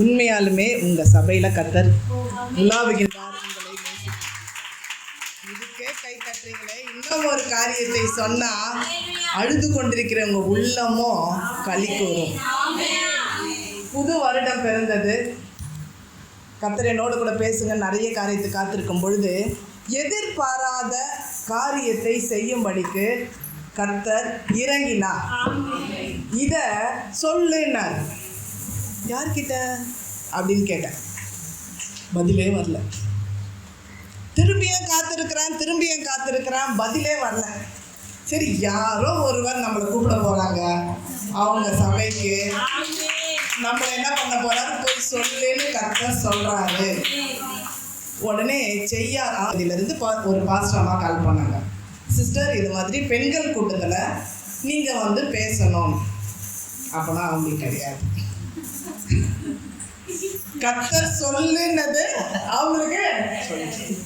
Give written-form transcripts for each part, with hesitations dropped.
உண்மையாலுமே உங்க சபையில கர்த்தர் உலாவுகின்றார். உங்களை நேசிக்கிறார். இதுக்கே கை தட்டுறீங்களே. இன்னும் ஒரு காரியத்தை சொன்னா அழுது கொண்டிருக்கிற உங்க உள்ளமோ களி கூறும். புது வருடம் பிறந்தது. கர்த்தர் என்னோடு கூட பேசுங்க. நிறைய காரியத்தை காத்திருக்கும் பொழுது எதிர்பாராத காரியத்தை செய்யும்படிக்கு கர்த்தர் இறங்கினார். இத சொல்லுனார். யார்கிட்ட அப்படின்னு கேட்டேன். பதிலே வரல. திரும்பியும் காத்திருக்கிறான், பதிலே வரல. சரி, யாரோ ஒருவர் நம்மளை கூப்பிட போறாங்க அவங்க சபைக்கு. நம்மளை என்ன பண்ண போறாரு? போய் சொல்லுன்னு கர்த்தர் சொல்றாரு. உடனே செய்யார் அதிலிருந்து ஒரு பாஸ்டர் அம்மா கால் பண்ணாங்க. சிஸ்டர், இது மாதிரி பெண்கள் கூட்டத்தில் நீங்கள் பேசணும். அப்போனா அவங்களுக்கு கிடையாது. கர்த்தர் சொல்லுனது அவங்களுக்கு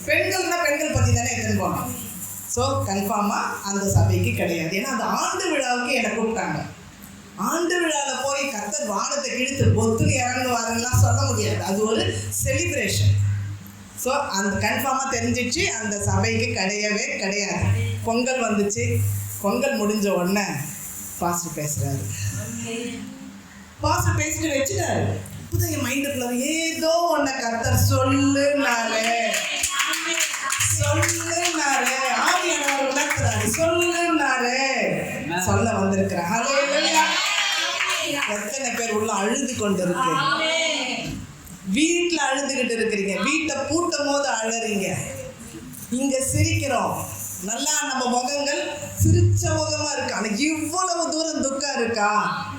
பெண்கள்னா பெண்கள் பற்றி தானே எடுத்துன்னு போனோம். ஸோ கன்ஃபார்மாக அந்த சபைக்கு கிடையாது. ஏன்னா அந்த ஆண்டு விழாவுக்கு என்னை கூப்பிட்டாங்க. ஆண்டு விழாவில் போய் கர்த்தர் வானத்தை கிழித்து பொத்துன்னு இறங்குவாருலாம் சொல்ல முடியாது. அது ஒரு செலிப்ரேஷன். ஸோ அந்த கன்ஃபார்மாக தெரிஞ்சிச்சு அந்த சபைக்கு கிடையவே கிடையாது. பொங்கல் வந்துச்சு. பொங்கல் முடிஞ்ச உடனே பாஸ்டர் பேசுகிறாரு. பாஸ்டர் பேசிட்டு வச்சுட்டாரு. இப்போதான் என் மைண்டுக்குள்ள ஏதோ ஒன்றை கர்த்தர் சொல்லுனாரு. ஆவியானவர் உணர்த்துறாரு. சொல்லுனாரு. சொல்ல வந்திருக்கிறார். எத்தனை பேர் உள்ள அழுது கொண்டு இருக்கு. வீட்டில் அழுதுகிட்டு இருக்கிறீங்க. வீட்டை பூட்டும் போது அழறீங்க. இங்க சிரிக்கிறோம். நல்லா நம்ம முகங்கள் சிரிச்ச முகமா இருக்கு. ஆனா இவ்வளவு தூரம் துக்கம் இருக்கா?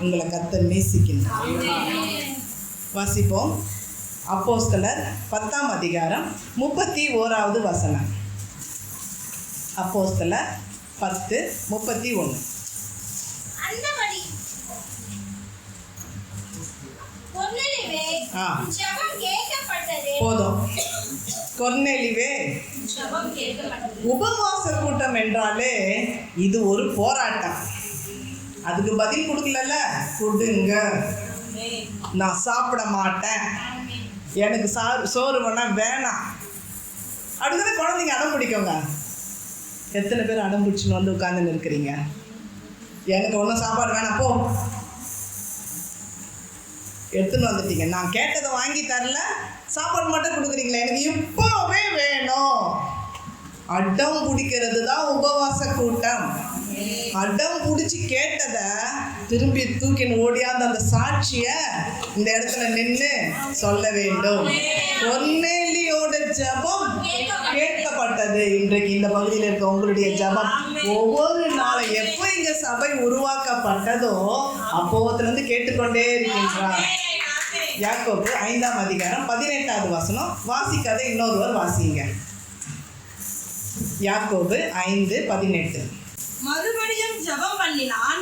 உங்களை கர்த்தர் நேசிக்கின்றார். வாசிப்போம். அப்போஸ்தலர் 10ஆம் அதிகாரம் 31வது வசனம். அப்போஸ்தலர் 10:31. போதும். கொர்நேலியுவே, உபவாச கூட்டம் என்றாலே இது ஒரு போராட்டம். அதுக்கு பதில் கொடுக்கல. கொடுங்க, நான் சாப்பிட மாட்டேன், எனக்கு சோறு வேணாம் அப்படிதான் குழந்தைங்க அடம் பிடிக்குங்க. எத்தனை பேர் அடம் பிடிச்சுன்னு உட்காந்துன்னு இருக்கிறீங்க? எனக்கு ஒன்றும் சாப்பாடு வேணாம், போ. எடுத்துன்னு வந்துட்டீங்க. நான் கேட்டதை வாங்கி தரல, சாப்பாடு மட்டும் கொடுக்குறீங்களே, எனக்கு இப்போவே வேணும். அடம் பிடிக்கிறது தான் உபவாச கூட்டம். அடம் பிடிச்சி கேட்டதை திரும்பி தூக்கின்னு ஓடியாந்த அந்த சாட்சியை இந்த இடத்துல நின்று சொல்ல வேண்டும். கொர்நேலியோட ஜெபம் கேட்கப்பட்டது. இன்றைக்கு இந்த பகுதியில் இருக்க உங்களுடைய ஜெபம் ஒவ்வொரு நாளும் எப்போ இங்க சபை உருவாக்கப்பட்டதோ அப்போதிலிருந்து கேட்டுக்கொண்டே இருக்கின்றார். யாக்கோபு 5ஆம் அதிகாரம் 18வது வசனம். வாசிக்காத இன்னொருவர் வாசிங்க. யாக்கோபு 5:18. மறுபடியும் ஜெபம் பண்ணினான்.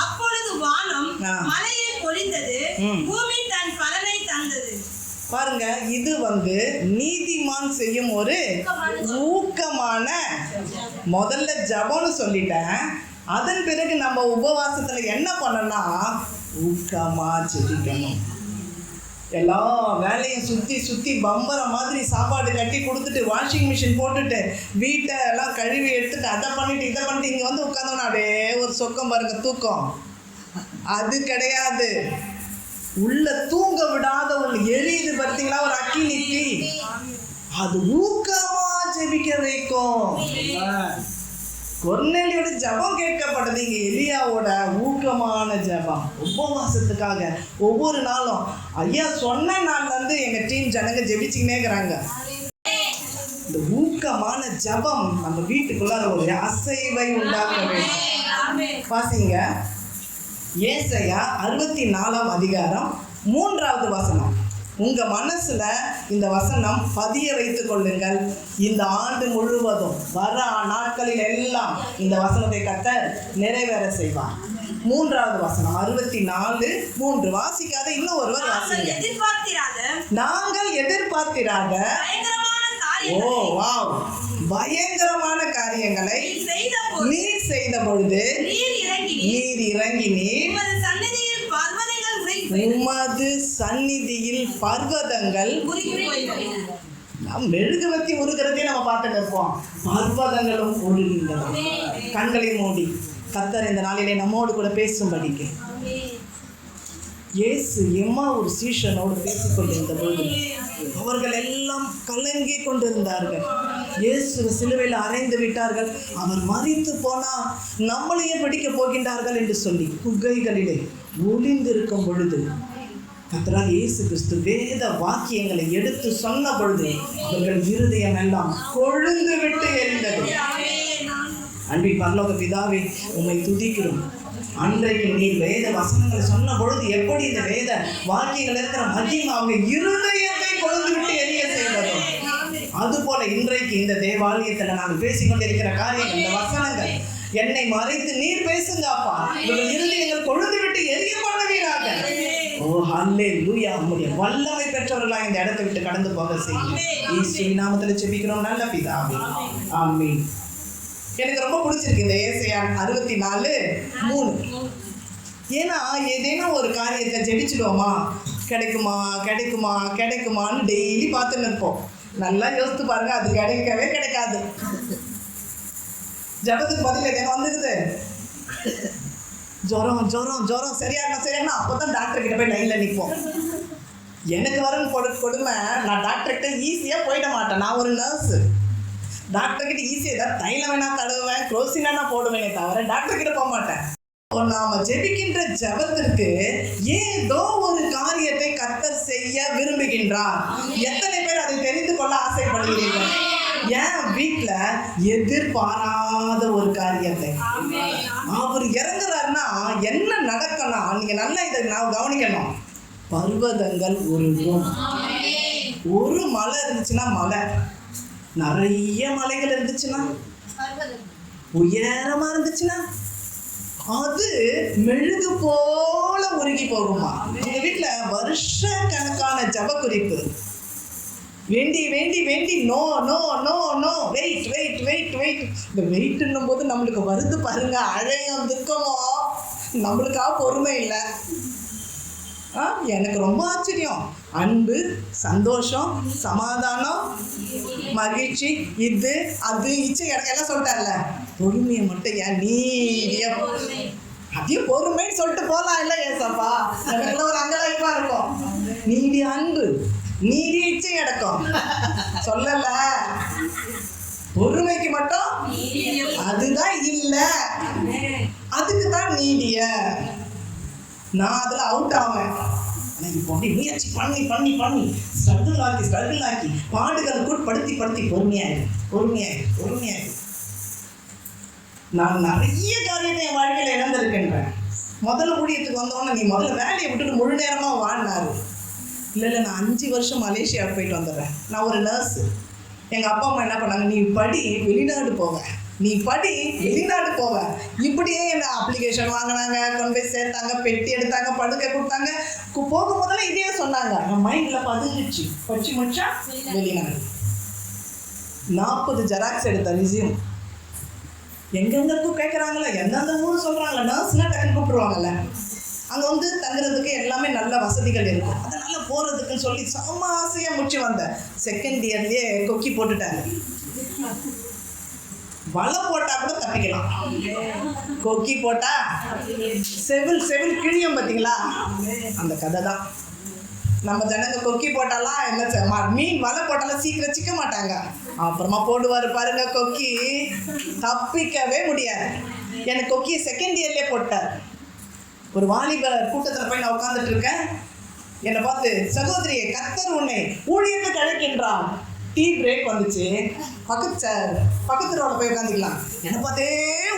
அப்பொழுது வானம் மழையை பொழிந்தது, பூமி தன் பலனை தந்தது. பாருங்க, இது நீதிமான் செய்யும் ஒரு ஊக்கமான முதல்ல ஜெபம்னு சொல்லிட்டேன். அதன் பிறகு நம்ம உபவாசத்துல என்ன பண்ணனா ஊக்கமா ஜெபிக்கணும். எல்லா வேலையும் சுற்றி பம்பர மாதிரி சாப்பாடு கட்டி கொடுத்துட்டு வாஷிங் மிஷின் போட்டுட்டு வீட்டை எல்லாம் கழுவி எடுத்துட்டு அதை பண்ணிட்டு இதை பண்ணிட்டு இங்கே உட்காந்தோன்னா அப்படியே ஒரு சொக்கம் பாருங்க, தூக்கம். அது கிடையாது. உள்ள தூங்க விடாத ஒன்று எரியுது பார்த்தீங்களா, ஒரு அக்கினி தீ. அது ஊக்கமா ஜெபிக்க வைக்கும். கொர்நேலியோட ஜெபம் கேட்கப்பட்டது. இங்கே எலியாவோட ஊக்கமான ஜெபம் உபவாசத்துக்காக ஒவ்வொரு நாளும். ஐயா சொன்ன நாள்லேருந்து எங்கள் டீம் ஜனங்க ஜெபிச்சுக்கினே இருக்கிறாங்க. இந்த ஊக்கமான ஜெபம் நம்ம வீட்டுக்குள்ளார ஒரு அசைவை உண்டாக்க வேண்டும். வாசிங்க. ஏசாயா 64ஆம் அதிகாரம் 3வது வசனம். உங்க மனசுல இந்த வசனம் பதிய வைத்துக் கொள்ளுங்கள். இந்த ஆண்டு முழுவதும் வர நாட்களில் எல்லாம் இந்த வசனத்தை கர்த்தர் நிறைவேற செய்வார். 3வது வசனம் 64:3. வாசிக்காத இன்னும் ஒருவர் வாசிங்க. நாங்கள் எதிர்பார்த்திராத பயங்கரமான காரியங்களை நீர் செய்த பொழுது நீர் இறங்கினீர். உமது சந்நிதியில் பர்வதங்கள் மெழுகுவத்தி உருகிறதே நம்ம பார்த்துட்டு இருப்போம். பர்வதங்களும் உருகின்றன. கண்களை மூடி கர்த்தர் இந்த நாளிலே நம்மோடு கூட பேசும்படிக்கு இயேசு எம்மா ஒரு சீஷனோடு பேசிக்கொண்டிருந்த பொழுது அவர்கள் எல்லாம் கலங்கி கொண்டிருந்தார்கள். இயேசு சிலுவையில் அறைந்து விட்டார்கள், அவர் மரித்து போனால் நம்மளையே பிடிக்க போகின்றார்கள் என்று சொல்லி குகைகளிலே ஒளிந்திருக்கும் பொழுது கர்த்தராகிய இயேசு கிறிஸ்து வேத வாக்கியங்களை எடுத்து சொன்ன பொழுது அவர்கள் இருதயம் எல்லாம் கொழுந்து விட்டு எரிந்தது. அன்பின் பரலோக பிதாவே, உம்மை துதிக்கிறோம். அன்றைக்கு நீர் வேத வசனங்களை சொன்ன பொழுது எப்படி இந்த வேத வாக்கியங்கள் இருக்கிற மகிமை அவங்க இருதயத்தை கொழுந்து விட்டு எரிய செய்வதோ அதுபோல இன்றைக்கு இந்த தேவாலயத்தில் நாங்கள் பேசிக்கொண்டிருக்கிற காரியங்கள், இந்த வசனங்கள் என்னை மறைத்து நீர் பேசுங்க அப்பா, இவர்கள் இருதயங்கள் கொழுந்து விட்டு எரிய பண்ணுவீராக. ஓ ஹல்லேலூயா. உம்முடைய வல்லமை பெற்றவர்களாக இந்த இடத்தை விட்டு கடந்து போக செய்யுங்க. இயேசுவின் நாமத்தில் ஜெபிக்கிறோம் நல்ல பிதாவே, ஆமென். எனக்கு ரொம்ப பிடிச்சிருக்கு இந்த ஏசாயா 64:3. ஏன்னா ஏதேனும் ஒரு காரியத்தை ஜெபிச்சிடுவோமா, கிடைக்குமா கிடைக்குமா கிடைக்குமான்னு டெய்லி பார்த்துன்னு இருப்போம். நல்லா யோசித்து பாருங்க, அது கிடைக்கவே கிடைக்காது. ஜபத்துக்கு பதில் எதேனும் வந்துக்குது, ஜுரம் ஜுரம் ஜுரம் சரியாகணும் அப்போ தான் டாக்டர் கிட்ட போய் லைனில் நிற்போம். எனக்கு வரும் கொடுமை, நான் டாக்டர்கிட்ட ஈஸியாக போயிட மாட்டேன். நான் ஒரு நர்ஸு. டாக்டர்கிட்ட ஈஸியாக ஏதாவது தைலம் வேணா தடவுவேன், குளோசினா போடுவேனே தவிர டாக்டர்கிட்ட போக மாட்டேன். நாம ஜெபிக்கின்ற ஜபத்திற்கு ஏதோ ஒரு காரியத்தை கர்த்தர் செய்ய விரும்புகின்றார். எத்தனை பேர் அதை தெரிந்து கொள்ள ஆசைப்படுகிறீர்கள்? என் வீட்டுல எதிர்பாராத ஒரு காரியத்தை அவர் இறங்குறாருன்னா என்ன நடக்கணும், நீங்க நல்லா இதை நான் கவனிக்கணும். பர்வதங்கள் உருகும். ஒரு மலை இருந்துச்சுன்னா, மலை நிறைய மலைகள் இருந்துச்சுன்னா, உயரமா இருந்துச்சுன்னா அது மெழுகு போல உருகி போகுமா. எங்க வீட்டுல வருஷ கணக்கான ஜப குறிப்பு, வேண்டி வேண்டி வேண்டி no no no no wait wait wait wait. இந்த வெயிட்ன்னும் போது நம்மளுக்கு வருது பாருங்க, அழையும் துக்கமோ, நம்மளுக்கா பொறுமை இல்லை. எனக்கு ரொம்ப ஆச்சரியம். அன்பு, சந்தோஷம், சமாதானம், மகிழ்ச்சி, இது அது இச்சை எல்லாம் சொல்லிட்டார்ல, பொறுமையை மட்டும் ஏன் நீடிய அதையும் பொறுமைன்னு சொல்லிட்டு போகலாம் இல்லை ஏசப்பா, எனக்குள்ள ஒரு அங்கலாய்ப்பா இருக்கும். நீடிய அன்பு, நீடிய இச்சை அடக்கம் சொல்லல, பொறுமைக்கு மட்டும் அதுதான் இல்லை, அதுக்கு தான் நீடிய. நான் அதில் அவுட் ஆவேன். ஆனால் இப்போ அப்படி முயற்சி பண்ணி பண்ணி பண்ணி ஸ்ட்ரகிள் ஆக்கி பாடுகளுக்கு படுத்தி பொறுமையாயிரு. நான் நிறைய காரியத்தை என் வாழ்க்கையில் இழந்திருக்கின்றேன். முதல்ல ஊழியத்துக்கு வந்தோன்னே நீ முதல்ல வேலையை விட்டுட்டு முழு நேரமாக வாழ்னாரு. இல்லை நான் 5 வருஷம் மலேசியாவுக்கு போயிட்டு வந்துடுறேன். நான் ஒரு நர்ஸு. எங்கள் அப்பா அம்மா என்ன பண்ணாங்க, நீ படி வெளிநாடு போவேன், நீ படி வெளிநாடு போவ. இப்படியே என்ன அப்ளிகேஷன் வாங்கினாங்க, கொண்டு போய் சேர்த்தாங்க, பெட்டி எடுத்தாங்க, படுக்கை கொடுத்தாங்க. போகும் போதெல்லாம் இதே சொன்னாங்க. என் மைண்டில் பதிஞ்சிச்சு, படிச்சு முடிச்சா வெளிநாடு. 40 ஜெராக்ஸ் எடுத்த ரிசியூம். எங்கெங்களுக்கும் கேட்குறாங்களே, எந்தெந்த ஊர் சொல்கிறாங்களே, நர்ஸ்னால் டக்குன்னு கூப்பிடுவாங்கல்ல, அங்கே வந்து தங்குறதுக்கு எல்லாமே நல்ல வசதிகள் இருக்கும். அதனால் போகிறதுக்குன்னு சொல்லி செம்ம ஆசையாக முடிச்சு வந்தேன். செகண்ட் இயர்லேயே கொக்கி போட்டுட்டாங்க. வலை போட்டா கூட தப்பிக்கலாம், கொக்கி போட்டா செவில் கிழியும். பார்த்தீங்களா, அந்த கதை தான். நம்ம ஜனங்க கொக்கி போட்டாலாம் என்ன, மீன் வலை போட்டாலும் சீக்கிரம் சிக்க மாட்டாங்க. அப்புறமா போடுவார் பாருங்க கொக்கி, தப்பிக்கவே முடியாது. எனக்கு கொக்கியை செகண்ட் இயர்லேயே போட்டார். ஒரு வாலிப கூட்டத்தில் போய் நான் உட்காந்துட்டு இருக்கேன். என்னை பார்த்து, சகோதரியை கர்த்தர் உன்னை ஊழியத்துக்கு அழைக்கின்றான். டீ பிரேக் வந்துச்சு, பக்கத்து ரோட போய் உட்காந்துக்கலாம். என்னை பார்த்தே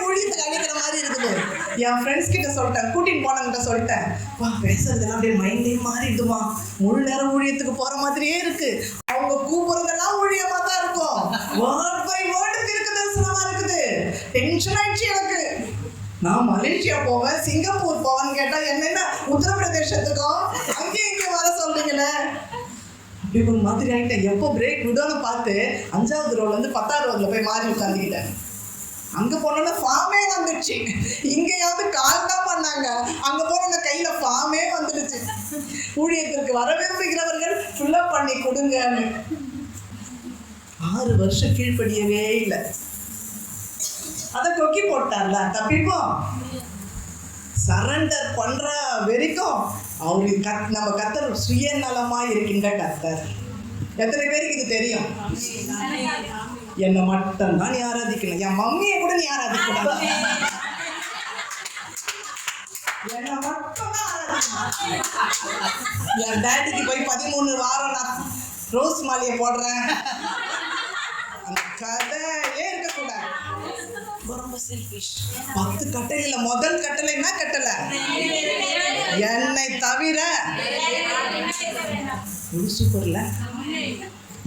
ஊழியத்துக்கு அழைக்கிற மாதிரி இருக்குது. என் ஃப்ரெண்ட்ஸ் கிட்ட சொல்லிட்டேன், கூட்டின்னு போனவங்கிட்ட சொல்லிட்டேன், வா பேசுறதெல்லாம் அப்படியே மைண்டே மாறிடுமா, முழு நேரம் ஊழியத்துக்கு போகிற மாதிரியே இருக்கு. அவங்க கூப்பிட்றதெல்லாம் ஊழியமாக தான் இருக்கும். வேர்ட் பை வேர்டு தீர்க்க தரிசனமாக இருக்குது. டென்ஷன் ஆயிடுச்சு எனக்கு. நான் மலேசியா போவேன், சிங்கப்பூர் போவேன்னு கேட்டால் என்னென்ன உத்தரப்பிரதேசத்துக்கும் அங்கேயும் இங்கே வர சொல்றீங்களே, அப்படி ஒரு மாதிரி ஆகிட்டேன். எப்போ பிரேக் விடோன்னு பார்த்து 5வது ரோல வந்து 10வது ரோல போய் மாறி உட்காந்துக்கிட்டேன். அங்கே போனோன்னா ஃபார்மே வந்துடுச்சு. இங்கேயாவது கால் தான் பண்ணாங்க, அங்கே போனோன்னா கையில் ஃபார்மே வந்துடுச்சு. ஊழியத்திற்கு வர விரும்புகிறவர்கள் ஃபில்லப் பண்ணி கொடுங்கன்னு. 6 வருஷம் கீழ்ப்படியவே இல்லை. அதை கொக்கி போட்டார்ல, தப்பிப்போம். சரண்டர் பண்ற வரைக்கும் அவருக்கு நம்ம கர்த்தர் சுயநலமா இருக்கின்ற கர்த்தர். எத்தனை பேருக்கு இது தெரியும்? என்னை மட்டும் தான் நீ ஆராதிக்கணும், என் மம்மியை கூட நீ ஆராதிக்கணும், என்னை மட்டும் தான் ஆராதிக்கணும். என் டேடிக்கு போய் 13 வாரம் நான் ரோஸ் மாலையை போடுறேன், அந்த கதையே இருக்கக்கூடாது. ரொம்ப செல்ஃபிஷ். 10 கட்டளையில முதல் கட்டளை என்ன கட்டளை? என்னை தவிர. சூப்பர்ல.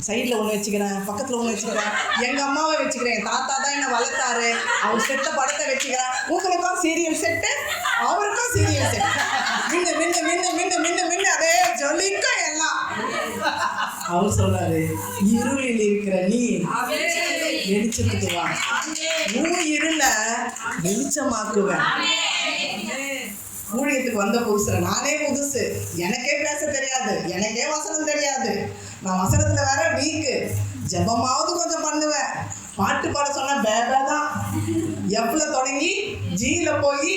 சைடில் ஒன்று வச்சுக்கிறேன், பக்கத்தில் ஒன்று வச்சுக்கிறேன், எங்கள் அம்மாவை வச்சுக்கிறேன், என் தாத்தா தான் என்னை வளர்த்தாரு, அவர் செட்ட படத்தை வச்சுக்கிறேன். உங்களுக்கும் சீரியல் செட்டு, அவருக்கும் சீரியல் செட். மின்னு மின்னு மின்னு மின்னு மின்னு மின்னு அதே ஜொலிக்கும் எல்லாம். அவர் சொல்றாரு, இருளில் இருக்கிற நீ வெளிச்சத்துக்கு வா, இருள வெளிச்சமாக்குவேன். ஊழியத்துக்கு வந்த புதுசுல நானே புதுசு, எனக்கே பேச தெரியாது, எனக்கே வசனம் தெரியாது. நான் வசனத்துல வேற வீக்கு. ஜெபமாவது கொஞ்சம் பண்ணுவேன், பாட்டு பாட சொன்னா பேபே தான். எஃப்ல தொடங்கி ஜியில போய்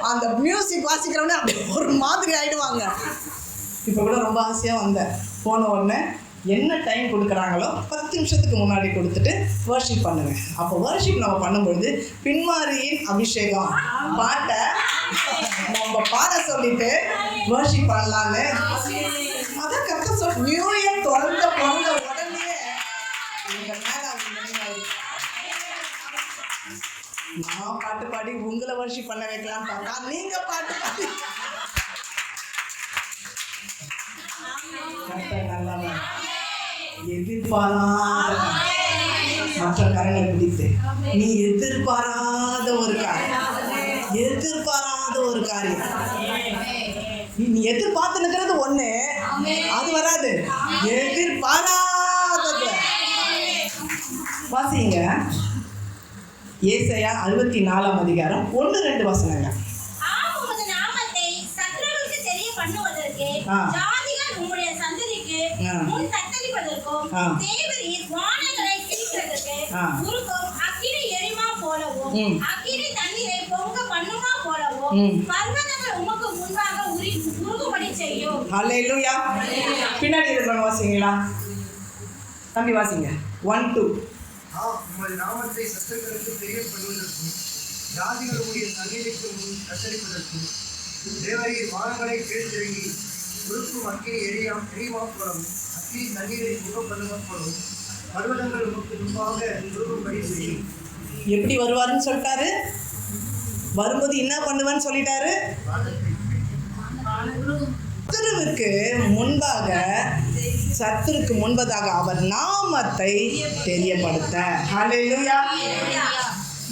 அந்த மியூசிக் வாசிக்கிறவனே அப்படி ஒரு மாதிரி ஆயிடுவாங்க. இப்போ கூட ரொம்ப ஆசையாக வந்தேன். போன உடனே என்ன டைம் கொடுக்குறாங்களோ 10 நிமிஷத்துக்கு முன்னாடி கொடுத்துட்டு வர்ஷிப் பண்ணுவேன். அப்போ வர்ஷிப் நம்ம பண்ணும்பொழுது பின்மாரியின் அபிஷேகம் பாட்டை நம்ம பாட சொல்லிட்டு வர்ஷிப் பண்ணலான்னு. அதான் கரெக்டாக சொல். நியூ இயர் பிறந்த உடனே எங்கள் மேலே அவங்க நினைவாங்க. நான் பாட்டு பாடி உங்களை வர்ஷிப் பண்ண வைக்கலான்னு பார்த்தா நீங்கள் பாட்டு பாடி நல்லவன். எதிர்பாராத மற்ற கரங்களை பிடித்து நீ எதிர்பாராத ஒரு காரியம், எதிர்பாராத ஒரு காரியம். நீ எதிர்பார்த்து நிற்கிறது ஒண்ணு, அது வராது. எதிர்பாராதது வாசிங்க. ஏசாயா 64ஆம் அதிகாரம் 1-2 வசனங்க. முன் தத்தளிப்பதற்கும் தேவரீர் வானங்களை கிழிக்கிறதற்கு உருக்கும் அக்கினி எரிமா போலவும் அக்கினி தண்ணீரை பொங்க பண்ணுமா போலவும் பர்வதங்கள் உமக்கு முன்பாக உருகும்படி செய்யும். ஹல்லேலூயா. பின்னாடி இருக்கிறவங்க வாசிங்களா? தம்பி வாசிங்க. 1-2. உமது நாமத்தை சத்துருக்களுக்கு தெரியப்படுவதற்கும் ஜாதிகளுடைய தண்ணீருக்கு முன் தத்தளிப்பதற்கும் தேவரீர் வானங்களை கேட்டிறங்கி உருக்கும் அக்கினி எரிமா போலவும் அக்கினி தண்ணீரை முகப்படுவப்படும் பர்வதங்கள் உமக்கு முன்பாக உருகும்படி செய்யும். எப்படி வருவாருன்னு சொல்லிட்டாரு? வரும்போது என்ன பண்ணுவேன்னு சொல்லிட்டாரு? சத்துருவுக்கு முன்பாக, சத்துருக்கு முன்பதாக அவர் நாமத்தை தெரியப்படுத்த. ஹல்லேலூயா.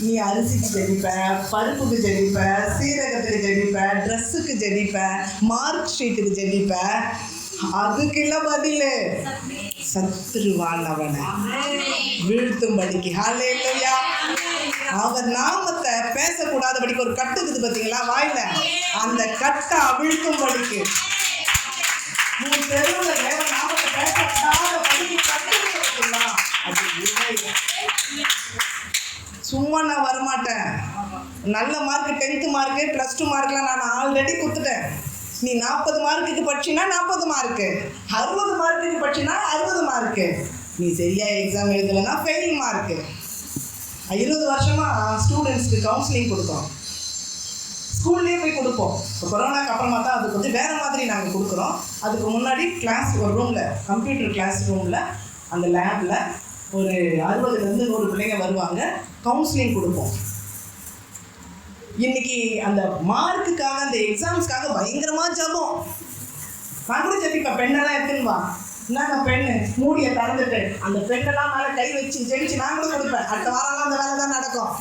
நீ அரிசிக்கு ஜெபிப்ப, பருப்புக்கு ஜெபிப்ப, சீரகத்துக்கு ஜெபிப்ப, ட்ரெஸ்ஸுக்கு ஜெபிப்ப, மார்க் ஷீட்டுக்கு ஜெபிப்ப, அதுக்கெல்லாம் பதில் சத்துருவானவனை வீழ்த்தும்படிக்கு. ஹல்லேலூயா. அவர் நாமத்தை பேசக்கூடாதபடிக்கு ஒரு கட்டுக்குது பார்த்தீங்களா வாயில, அந்த கட்டை அவிழ்த்தும்படிக்கு. உன் தெருவில் வேற நாமத்தை பேசக்கூடாதபடிக்கு கட்டுக்குதுங்களா? அது இல்லை. சும்மா நான் வரமாட்டேன். நல்ல மார்க்கு 10th மார்க்கு +2 மார்க்லாம் நான் ஆல்ரெடி கொடுத்துட்டேன். நீ 40 மார்க்குக்கு படிச்சினா 40 மார்க்கு, 60 மார்க்குக்கு படிச்சினா 60 மார்க்கு, நீ சரியா எக்ஸாம் எழுதலைன்னா ஃபெயில் மார்க்கு. 20 வருஷமாக ஸ்டூடெண்ட்ஸ்க்கு கவுன்சிலிங் கொடுத்தோம், ஸ்கூல்லேயே போய் கொடுப்போம். இப்போ கொரோனாக்கு அப்புறமா தான் அது கொஞ்சம் வேறு மாதிரி நாங்கள் கொடுக்குறோம். அதுக்கு முன்னாடி கிளாஸ் ஒரு ரூமில், கம்ப்யூட்டர் கிளாஸ் ரூமில், அந்த லேபில் ஒரு 60லேருந்து 100 பிள்ளைங்க வருவாங்க, கவுன்சிலிங் கொடுப்போம். இன்னைக்கு அந்த மார்க்குக்காக, அந்த எக்ஸாம்ஸ்க்காக பயங்கரமாக ஜபம். நான் கூட ஜெபிப்பேன், பெண்ணெல்லாம் எடுத்துன்னு வா, என்னங்க பெண்ணு மூடியை திறந்துட்டு அந்த பெண்ணெல்லாம் மேலே கை வச்சு ஜெயிச்சு நான் கூட கொடுப்பேன். அடுத்த வாரம்லாம் அந்த வேலை தான் நடக்கும்.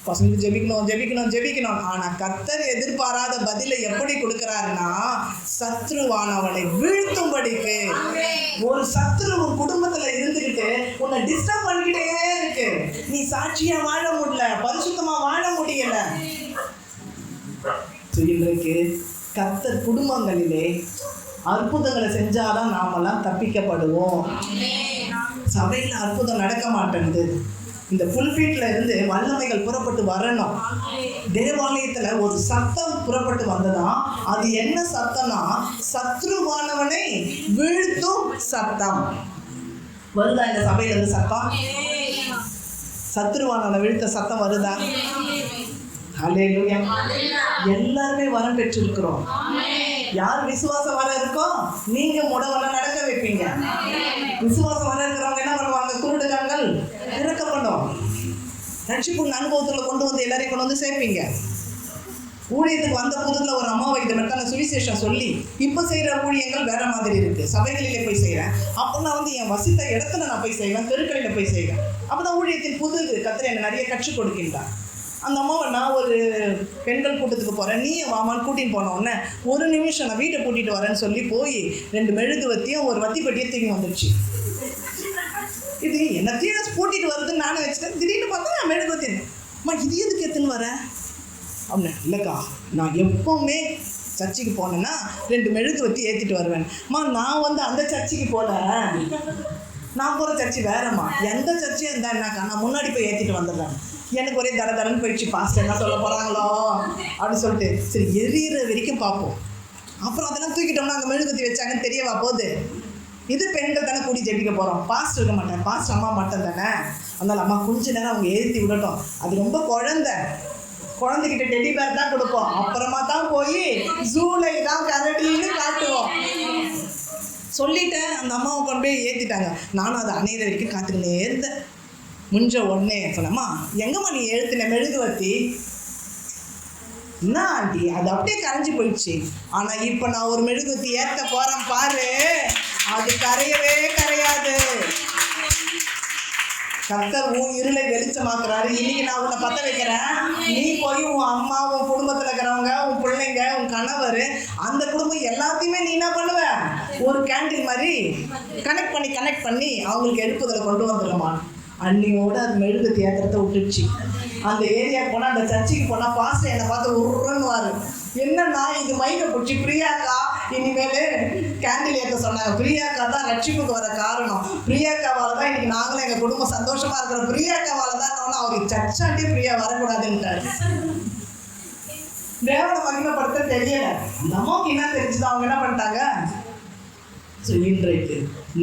பசங்களுக்கு ஜெபிக்கணும் ஜெபிக்கணும் ஜெபிக்கணும். ஆனால் கர்த்தர் எதிர்பாராத பதிலை எப்படி கொடுக்குறாருன்னா, சத்ருவானவனை வீழ்த்தும்படிக்கு. ஒரு சத்ரு உன் குடும்பத்தில் இருந்துக்கிட்டு உன்னை டிஸ்டர்ப் பண்ணிக்கிட்டே இருக்கு. நீ சாட்சியா வாழ முடியல, பரிசுத்தமா வாழ முடியல. இன்றைக்கு கர்த்தர் குடும்பங்களிலே அற்புதங்களை செஞ்சாதான் நாமெல்லாம் தப்பிக்கப்படுவோம். சபையில் அற்புதம் நடக்க மாட்டேங்குது. இந்த புல்பீட்ல இருந்து வல்லமைகள் புறப்பட்டு வரணும். தேவாலயத்துல ஒரு சத்தம் புறப்பட்டு வந்ததா, அது என்ன சத்தம்னா சத்ருவானவனை வீழ்த்தும் சத்தம். வருதா இந்த சபையில இருந்து சத்தம்? சத்ருவானவனை வீழ்த்த சத்தம் வருதா? ஹல்லேலூயா. எல்லாருமே வரம் பெற்றிருக்கிறோம். யார் விசுவாசம் வர இருக்கோ நீங்க முடவன நடக்க வைப்பீங்க. விசுவாசம் வர இருக்கிறவங்க என்ன பண்ணுவாங்க? குருடு கண்கள் திறக்கப்படும். ரட்சிப்பு அனுபவத்துல கொண்டு வந்து எல்லாரையும் கொண்டு வந்து சேர்ப்பீங்க. ஊழியத்துக்கு வந்த புதுல ஒரு அம்மாவை இதை மட்டும் சுவிசேஷம் சொல்லி இப்போ செய்கிற ஊழியங்கள் வேற மாதிரி இருக்கு. சபைகளிலே போய் செய்கிறேன், அப்போ நான் வந்து என் வசித்த இடத்துல நான் போய் செய்வேன், தெருக்களில் போய் செய்வேன். அப்போதான் ஊழியத்தின் புது கர்த்தர் எனக்கு நிறைய கற்றுக் கொடுக்கின்றார். அந்த அம்மாவை நான் ஒரு பெண்கள் கூட்டத்துக்கு போகிறேன், நீ வாமான்னு கூட்டின்னு போன உடனே ஒரு நிமிஷம் நான் வீட்டை கூட்டிகிட்டு வரேன்னு சொல்லி போய் 2 மெழுகு வத்தியும் ஒரு வத்தி பெட்டியை தூக்கி வந்துடுச்சு. இது என்னத்தையும் கூட்டிகிட்டு வருதுன்னு நானும் வச்சுட்டேன். திடீர்னு பார்த்தா நான் மெழுகு வத்தி, அம்மா இது எதுக்கு எடுத்துன்னு வரேன் அப்படின்னா, இல்லைக்கா நான் எப்போவுமே சர்ச்சுக்கு போனேன்னா 2 மெழுகு வத்தி ஏற்றிட்டு வருவேன். அம்மா நான் வந்து அந்த சர்ச்சுக்கு போகல, நான் போகிற சர்ச்சு வேறம்மா, எந்த சர்ச்சையும் இருந்தாக்கா நான் முன்னாடி போய் ஏற்றிட்டு வந்துடுறேன். எனக்கு ஒரே தடன்னு போயிடுச்சு, பாஸ்டர் என்ன சொல்ல போகிறாங்களோ அப்படின்னு சொல்லிட்டு சரி எரியிற வரைக்கும் பார்ப்போம். அப்புறம் அதெல்லாம் தூக்கிட்டோம்னா அங்கே மெழுகுத்தி வச்சாங்கன்னு தெரியவா போகுது. இது பெண்கள் தானே கூடி ஜெபிக்க போகிறோம், பாஸ்டர் இருக்க மாட்டேன், பாஸ்டர் அம்மா மட்டும் தானே. அதனால் அம்மா கொஞ்ச நேரம் அவங்க ஏற்றி விடட்டும், அது ரொம்ப குழந்தைகிட்ட டெடி பேர் தான் கொடுப்போம், அப்புறமா தான் போய் ஜூலை தான் கரடின்னு காட்டுவோம் சொல்லிட்டேன். அந்த அம்மாவை கொண்டு போய் ஏற்றிட்டாங்க. நானும் அதை அணையிற வரைக்கும் காத்துக்கிட்டே இருந்தேன். முடிஞ்ச உடனே சொன்னம்மா எங்கம்மா நீ எழுத்துன மெழுகுவத்தி? என்ன ஆண்டி அது அப்படியே கரைஞ்சி போயிடுச்சு. ஆனால் இப்போ நான் ஒரு மெழுகுவத்தி ஏற்ற போகிறேன் பாரு, அது கரையவே கரையாது. கர்த்தர் உன் இருளை வெளிச்சமாக்குறாரு. இன்னைக்கு நான் உன்னை பற்ற வைக்கிறேன், நீ போய் உன் அம்மா, உன் குடும்பத்தில் இருக்கிறவங்க, உன் பிள்ளைங்க, உன் கணவர், அந்த குடும்பம் எல்லாத்தையுமே நீ என்ன பண்ணுவ, ஒரு கேண்டில் மாதிரி கனெக்ட் பண்ணி அவங்களுக்கு எழுப்புதலை கொண்டு வந்துடுமா. அன்னியோட அது மெழுகுத்தி ஏற்றத்தை விட்டுடுச்சு. அந்த ஏரியாவுக்கு போனால், அந்த சர்ச்சுக்கு போனால் பாஸ்டர் என்னை பார்த்து உருன்னுவார். என்னன்னா இது மைக்கை பிடிச்சி பிரியாக்கா இனிமேல் கேண்டில் ஏற்ற சொன்னாங்க. பிரியாக்கா தான் ரட்சிப்புக்கு வர காரணம், பிரியாக்காவால் தான் இன்னைக்கு நாங்களும் எங்கள் குடும்பம் சந்தோஷமாக இருக்கிறோம், பிரியாக்காவால் தான் அவருக்கு சர்ச்சாண்டி பிரியா வரக்கூடாதுன்ட்டாரு. தேவனை மகிமைப்படுத்த தெரியல. அந்த அம்மாவுக்கு என்ன தெரிஞ்சுதான் அவங்க என்ன பண்ணிட்டாங்க. இன்றைக்கு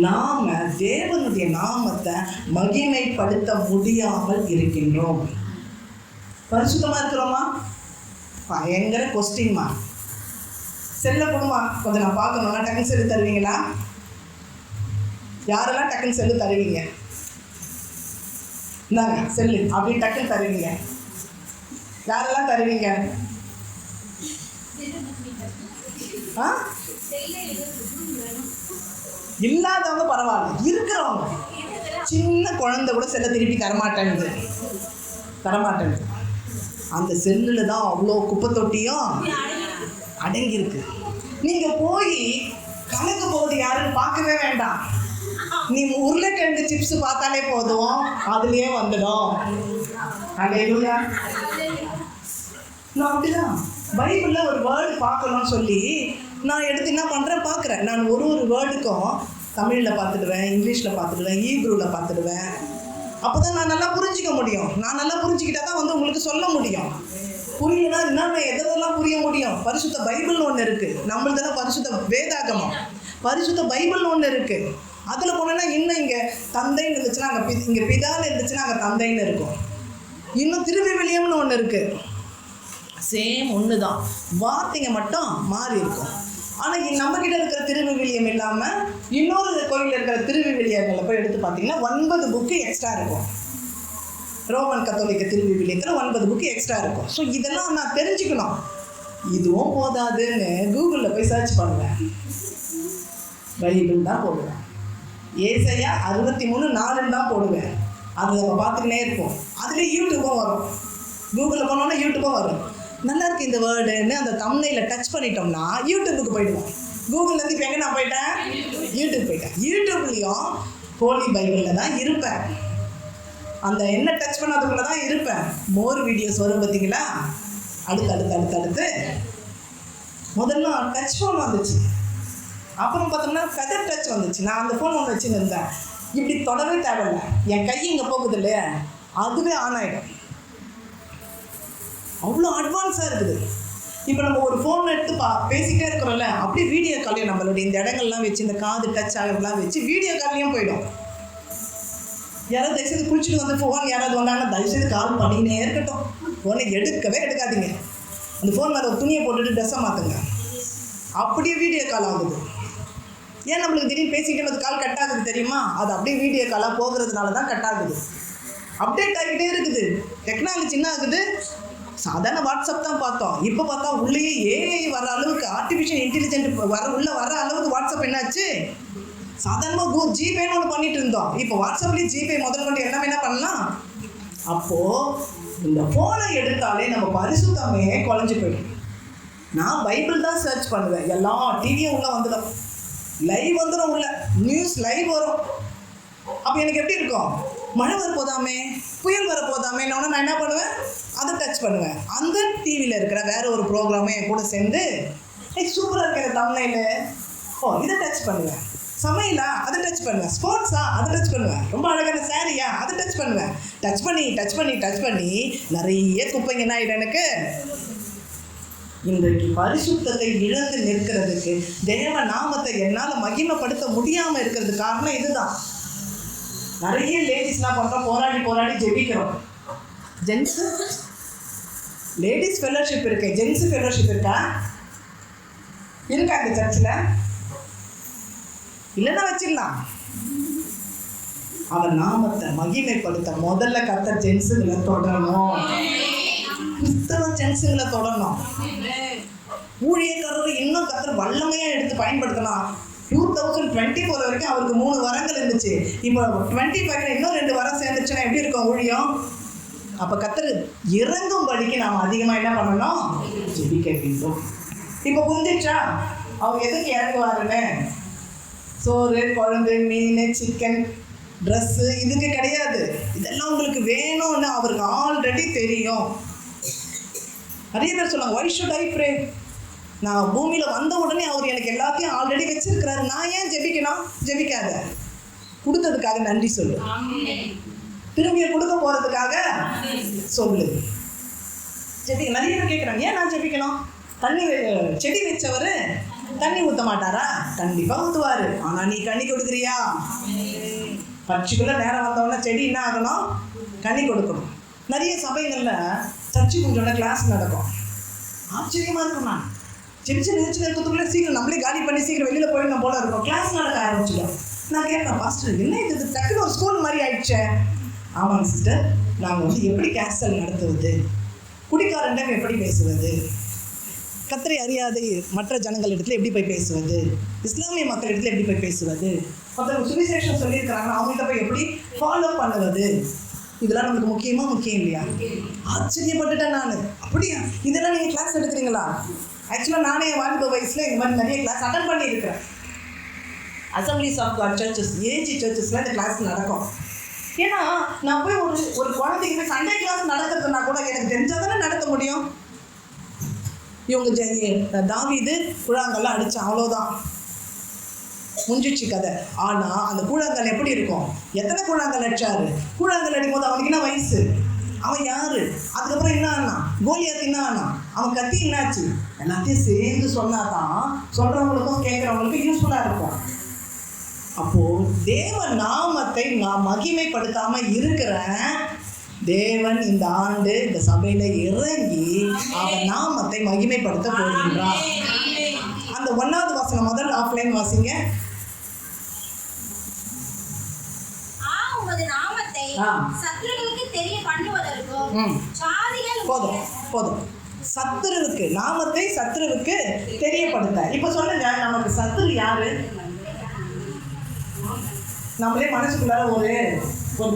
நாம தேவனுடைய நாமத்தை மகிமைப்படுத்த முடியாமல் இருக்கின்றோம். பரிசுத்தமா இருக்கிறோமா? பயங்கர கொஸ்டின் மார்க். செல்ல கொடுமா கொஞ்சம் நான் பார்க்கணும்னா டக்குன்னு செல்லு தருவீங்களா? யாரெல்லாம் டக்குன்னு செல்லு தருவீங்க? இந்தாங்க செல்லு அப்படின்னு டக்குன்னு தருவீங்க. யாரெல்லாம் தருவீங்க? இல்லாதவங்க பரவாயில்ல, இருக்கிறவங்க சின்ன குழந்தை கூட செல்லை திருப்பி தரமாட்டேங்குது. அந்த செல்லில் தான் அவ்வளோ குப்பை தொட்டியும் அடங்கியிருக்கு. நீங்கள் போய் கணக்கு போகுது யாருன்னு பார்க்கவே வேண்டாம். நீ உருளைக்கிழங்கு சிப்ஸ் பார்த்தாலே போதும், அதுலேயே வந்துடும். ஹல்லேலூயா. நான் அப்படிதான் பைபிளில் ஒரு வேர்டு பார்க்கணும்னு சொல்லி நான் எடுத்து என்ன பண்ணுறேன் பார்க்குறேன். நான் ஒரு வேர்டுக்கும் தமிழில் பார்த்துடுவேன், இங்கிலீஷில் பார்த்துடுவேன், ஈப்ரூவில் பார்த்துடுவேன். அப்போ தான் நான் நல்லா புரிஞ்சிக்க முடியும். நான் நல்லா புரிஞ்சுக்கிட்டா தான் வந்து உங்களுக்கு சொல்ல முடியும். புரியலன்னா என்னென்ன எதெல்லாம் புரிய முடியும்? பரிசுத்த பைபிள்னு ஒன்று இருக்குது. நம்மளதெல்லாம் பரிசுத்த வேதாகமம், பரிசுத்த பைபிள்னு ஒன்று இருக்குது. அதில் போனோன்னா இன்னும் இங்கே தந்தைன்னு இருந்துச்சுன்னா அங்கே இங்கே பிதான்னு இருந்துச்சுன்னா அங்கே தந்தைன்னு இருக்கும். இன்னும் திருவிவிலியம்னு ஒன்று இருக்குது. சேம் ஒன்று தான், வார்த்தைங்க மட்டும் மாறி இருக்கும். ஆனால் நம்மக்கிட்ட இருக்கிற திருவிவிலியம் இல்லாமல் இன்னொரு கோயிலில் இருக்கிற திருவிவிலியங்களை போய் எடுத்து பார்த்தீங்கன்னா 9 புக்கு எக்ஸ்ட்ரா இருக்கும். ரோமன் கத்தோலிக்க திருவிவிலியத்தில் 9 புக்கு எக்ஸ்ட்ரா இருக்கும். ஸோ இதெல்லாம் நான் தெரிஞ்சுக்கணும். இதுவும் போதாதுன்னு கூகுளில் போய் சர்ச் பண்ணுவேன், பைபிள் தான் போடுவேன். ஏசாயா 63:4 தான் போடுவேன். அது நம்ம பார்த்துக்கினே இருப்போம். அதுலேயே யூடியூப்பும் வரும். கூகுளில் போனோன்னா யூடியூப்பும் வரும். நல்லா இருக்குது இந்த வேர்டுன்னு அந்த தம்ப்நெயிலை டச் பண்ணிட்டோம்னா யூடியூப்புக்கு போயிடுவோம். கூகுள்லேருந்து இப்போ எங்கே நான் போயிட்டேன்? யூடியூப் போயிட்டேன். யூடியூப்லேயும் ஹோலி பைபிளில் தான் இருப்பேன். அந்த என்ன டச் பண்ணாதக்குள்ள தான் இருப்பேன். மோர் வீடியோஸ் வரும் பார்த்தீங்களா, அடுத்து முதல்ல டச் ஃபோன் வந்துச்சு. அப்புறம் பார்த்தோம்னா ஃபெதர் டச் வந்துச்சு. நான் அந்த ஃபோன் ஒன்று வச்சுன்னு இருந்தேன். இப்படி தொடவே தேவையில்ல, என் கை இங்கே போகுது இல்லையா, அதுவே ஆன் ஆகிடும். அவ்வளோ அட்வான்ஸாக இருக்குது. இப்போ நம்ம ஒரு ஃபோன் எடுத்து பேசிகிட்டே இருக்கிறோம்ல, அப்படியே வீடியோ காலையும் நம்மளுடைய இந்த இடங்கள்லாம் வச்சு, இந்த காது டச் ஆகிறதுலாம் வச்சு வீடியோ கால்லையும் போயிடும். யாராவது தயவுசெய்து குளிச்சுட்டு வந்து ஃபோன் யாராவது வந்தாங்கன்னா தயவுசெய்து கால் பண்ணிக்கினே இருக்கட்டும். ஃபோனை எடுக்கவே எடுக்காதீங்க. அந்த ஃபோன் மேலே ஒரு துணியை போட்டுட்டு ட்ரெஸ்ஸை மாற்றுங்க. அப்படியே வீடியோ கால் ஆகுது. ஏன் நம்மளுக்கு திடீர்னு பேசிக்கிட்டு கால் கட் ஆகுது தெரியுமா? அது அப்படியே வீடியோ காலாக போகிறதுனால தான் கட் ஆகுது. அப்டேட் ஆகிக்கிட்டே இருக்குது. டெக்னாலஜி என்ன ஆகுது? சாதாரண வாட்ஸ்அப் தான் பார்த்தோம். இப்போ பார்த்தா உள்ளேயே ஏஐ வர அளவுக்கு, ஆர்டிஃபிஷியல் இன்டெலிஜென்ட் வர அளவுக்கு வாட்ஸ்அப் என்னாச்சு? சாதாரணமாக ஜிபேன்னு ஒன்று பண்ணிட்டு இருந்தோம். இப்போ வாட்ஸ்அப்லேயே ஜிபே முதல் கொண்டு எல்லாமே என்ன பண்ணலாம். அப்போது இந்த ஃபோனை எடுத்தாலே நம்ம பரிசுத்தமே குறைஞ்சி போயிடும். நான் பைபிள் தான் சர்ச் பண்ணுவேன். எல்லா டிவியும் உள்ளே வந்துடும், லைவ் வந்துடும், உள்ள நியூஸ் லைவ் வரும். அப்போ எனக்கு எப்படி இருக்கும்? மழை வரப்போதாமே, புயல் வரப்போதாமே, நான் என்ன பண்ணுவேன்? அதை டச் பண்ணுவேன். அந்த டிவியில் இருக்கிற வேற ஒரு ப்ரோக்ராமே என் கூட சேர்ந்து சூப்பராக இருக்கிற தமிழ்ல இதை டச் பண்ணுவேன். சமையலா அதை டச் பண்ணுவேன். ஸ்போர்ட்ஸா அதை டச் பண்ணுவேன். ரொம்ப அழகான சாரியா அதை டச் பண்ணுவேன். டச் பண்ணி நிறைய குப்பைங்க என்ன ஆகிடும் எனக்கு. இன்றைக்கு பரிசுத்தத்தை இழந்து நிற்கிறதுக்கு, தேவ நாமத்தை என்னால் மகிமைப்படுத்த முடியாமல் இருக்கிறது காரணம் இதுதான். நிறைய லேடிஸ்லாம் பண்ணுறோம், போராடி ஜெபிக்கிறோம். ஜென்ஸு லேடிஸ் ஃபெல்லோஷிப் இருக்கு, ஜென்ஸு ஃபெல்லோஷிப் இருக்கா இந்த சர்ச்சில்? இல்லைன்னா வச்சிடலாம். அவன் நாமத்தை மகிமைப்படுத்த முதல்ல கர்த்தர் ஜென்ஸுங்களை தொடரணும். கிறிஸ்தவ ஜென்ஸுங்களை தொடரணும். ஊழியக்காரர் இன்னும் கர்த்தர் வல்லமையாக எடுத்து பயன்படுத்தலாம். 2024 வரைக்கும் அவருக்கு 3 வரங்கள் இருந்துச்சு. இப்போ 25 இன்னும் 2 வரம் சேர்ந்துச்சுன்னா எப்படி இருக்கும் ஊழியம்? அப்போ கர்த்தர் இறங்கும்படிக்கு நாம் அதிகமாக என்ன பண்ணணும்? ஜெபிக்க வேண்டும். இப்போ புரிஞ்சிச்சா அவங்க எதுக்கு இறங்குவாருன்னு? சோறு, குழம்பு, மீன், சிக்கன், ட்ரெஸ்ஸு இதுக்கு கிடையாது. இதெல்லாம் உங்களுக்கு வேணும்னு அவருக்கு ஆல்ரெடி தெரியும். நிறைய பேர் சொல்லுவாங்க, why should I pray? நான் பூமியில் வந்த உடனே அவர் எனக்கு எல்லாத்தையும் ஆல்ரெடி வச்சிருக்கிறாரு, நான் ஏன் ஜெபிக்கணும்? ஜெபிக்காத. கொடுத்ததுக்காக நன்றி சொல்லு. திரும்பிய கொடுக்க போகிறதுக்காக சொல்லு. ஜெபிக்க. நிறைய பேர் கேட்குறாங்க, ஏன் நான் ஜெபிக்கணும்? செடி வச்சவர் தண்ணி ஊற்ற மாட்டாரா? கண்டிப்பாக ஊற்றுவார். ஆனால் நீ கண்ணி கொடுக்குறியா? பட்சிக்குள்ளே நேரம் வந்தவொடனே செடி என்ன ஆகணும்? கண்ணி கொடுக்கணும். நிறைய சபைகளில் சர்ச்சை கொஞ்சோட கிளாஸ் நடக்கும். ஆச்சரியமாக இருக்கும். நான் செடிச்சு நிகழ்ச்சி இருக்கிறதுக்குள்ளே சீக்கிரம் நம்மளே காலி பண்ணி சீக்கிரம் வெளியில் போயிடணும் போல இருக்கும். கிளாஸ் நடக்க ஆரம்பிச்சிடும். நான் கேட்பேன், பாஸ்டர் என்ன இது டக்குன்னு ஒரு ஸ்கூல் மாதிரி ஆயிடுச்சே? ஆமாங்க சிஸ்டர், நாங்கள் எப்படி கேஸ்டல் நடத்துவது, குடிக்காரண்டம் எப்படி பேசுவது, கர்த்தரை அறியாத மற்ற ஜனங்கள் இடத்துல எப்படி போய் பேசுவது, இஸ்லாமிய மக்கள் இடத்துல எப்படி போய் பேசுவது, மற்ற சுவிசேஷம் சொல்லியிருக்கிறாங்கன்னா அவங்கள்ட்ட போய் எப்படி ஃபாலோ பண்ணுவது, இதெல்லாம் நமக்கு முக்கியம் இல்லையா? ஆச்சரியப்பட்டுட்டேன் நான். அப்படியா இதெல்லாம் நீங்கள் கிளாஸ் எடுக்கிறீங்களா? ஆக்சுவலாக நானே வாலிப வயசில் இந்த மாதிரி நிறைய கிளாஸ் அட்டன் பண்ணியிருக்கிறேன். Assemblies of God churches, AG சர்ச்சஸில் இந்த கிளாஸ் நடக்கும். ஏன்னா நான் போய் ஒரு குழந்தைக்கு போய் சண்டே கிளாஸ் நடக்கிறதுனா கூட எனக்கு தெரிஞ்சால் தானே நடத்த முடியும். இவங்க தாவீது கூழாங்கல்லாம் அடித்தான், அவ்வளோதான் முடிஞ்சிச்சு கதை. ஆனால் அந்த கூழாங்கல் எப்படி இருக்கும்? எத்தனை கூழாங்கல் அடிச்சாரு? கூழாங்கல் அடிக்கும் போது அவனுக்கு என்ன வயசு? அவன் யாரு? அதுக்கப்புறம் என்ன ஆனா? கோலியாத்து என்ன ஆனா? அவன் கத்தி என்னாச்சு? எல்லாத்தையும் சேர்ந்து சொன்னாதான் சொல்றவங்களுக்கும் கேட்குறவங்களுக்கும் யூஸ்ஃபுல்லாக இருக்கும். அப்போது தேவ நாமத்தை நான் மகிமைப்படுத்தாம இருக்கிறேன். தேவன் இந்த ஆண்டு இந்த சபையில இறங்கி அவன் நாமத்தை மகிமைப்படுத்த போகின்றான். அந்த 1வது வசனம் முதல் ஆஃப்லைன் வாசிங்க. சத்துருவுக்கு தெரிய பண்ணுவதற்கும் சாதிகள் போதும். சத்துருவுக்கு நாமத்தை சத்துருவுக்கு தெரியப்படுத்த. இப்ப சொல்லுங்க, நமக்கு சத்துரு யாரு? நம்மளே மனசுக்குள்ளார ஒரு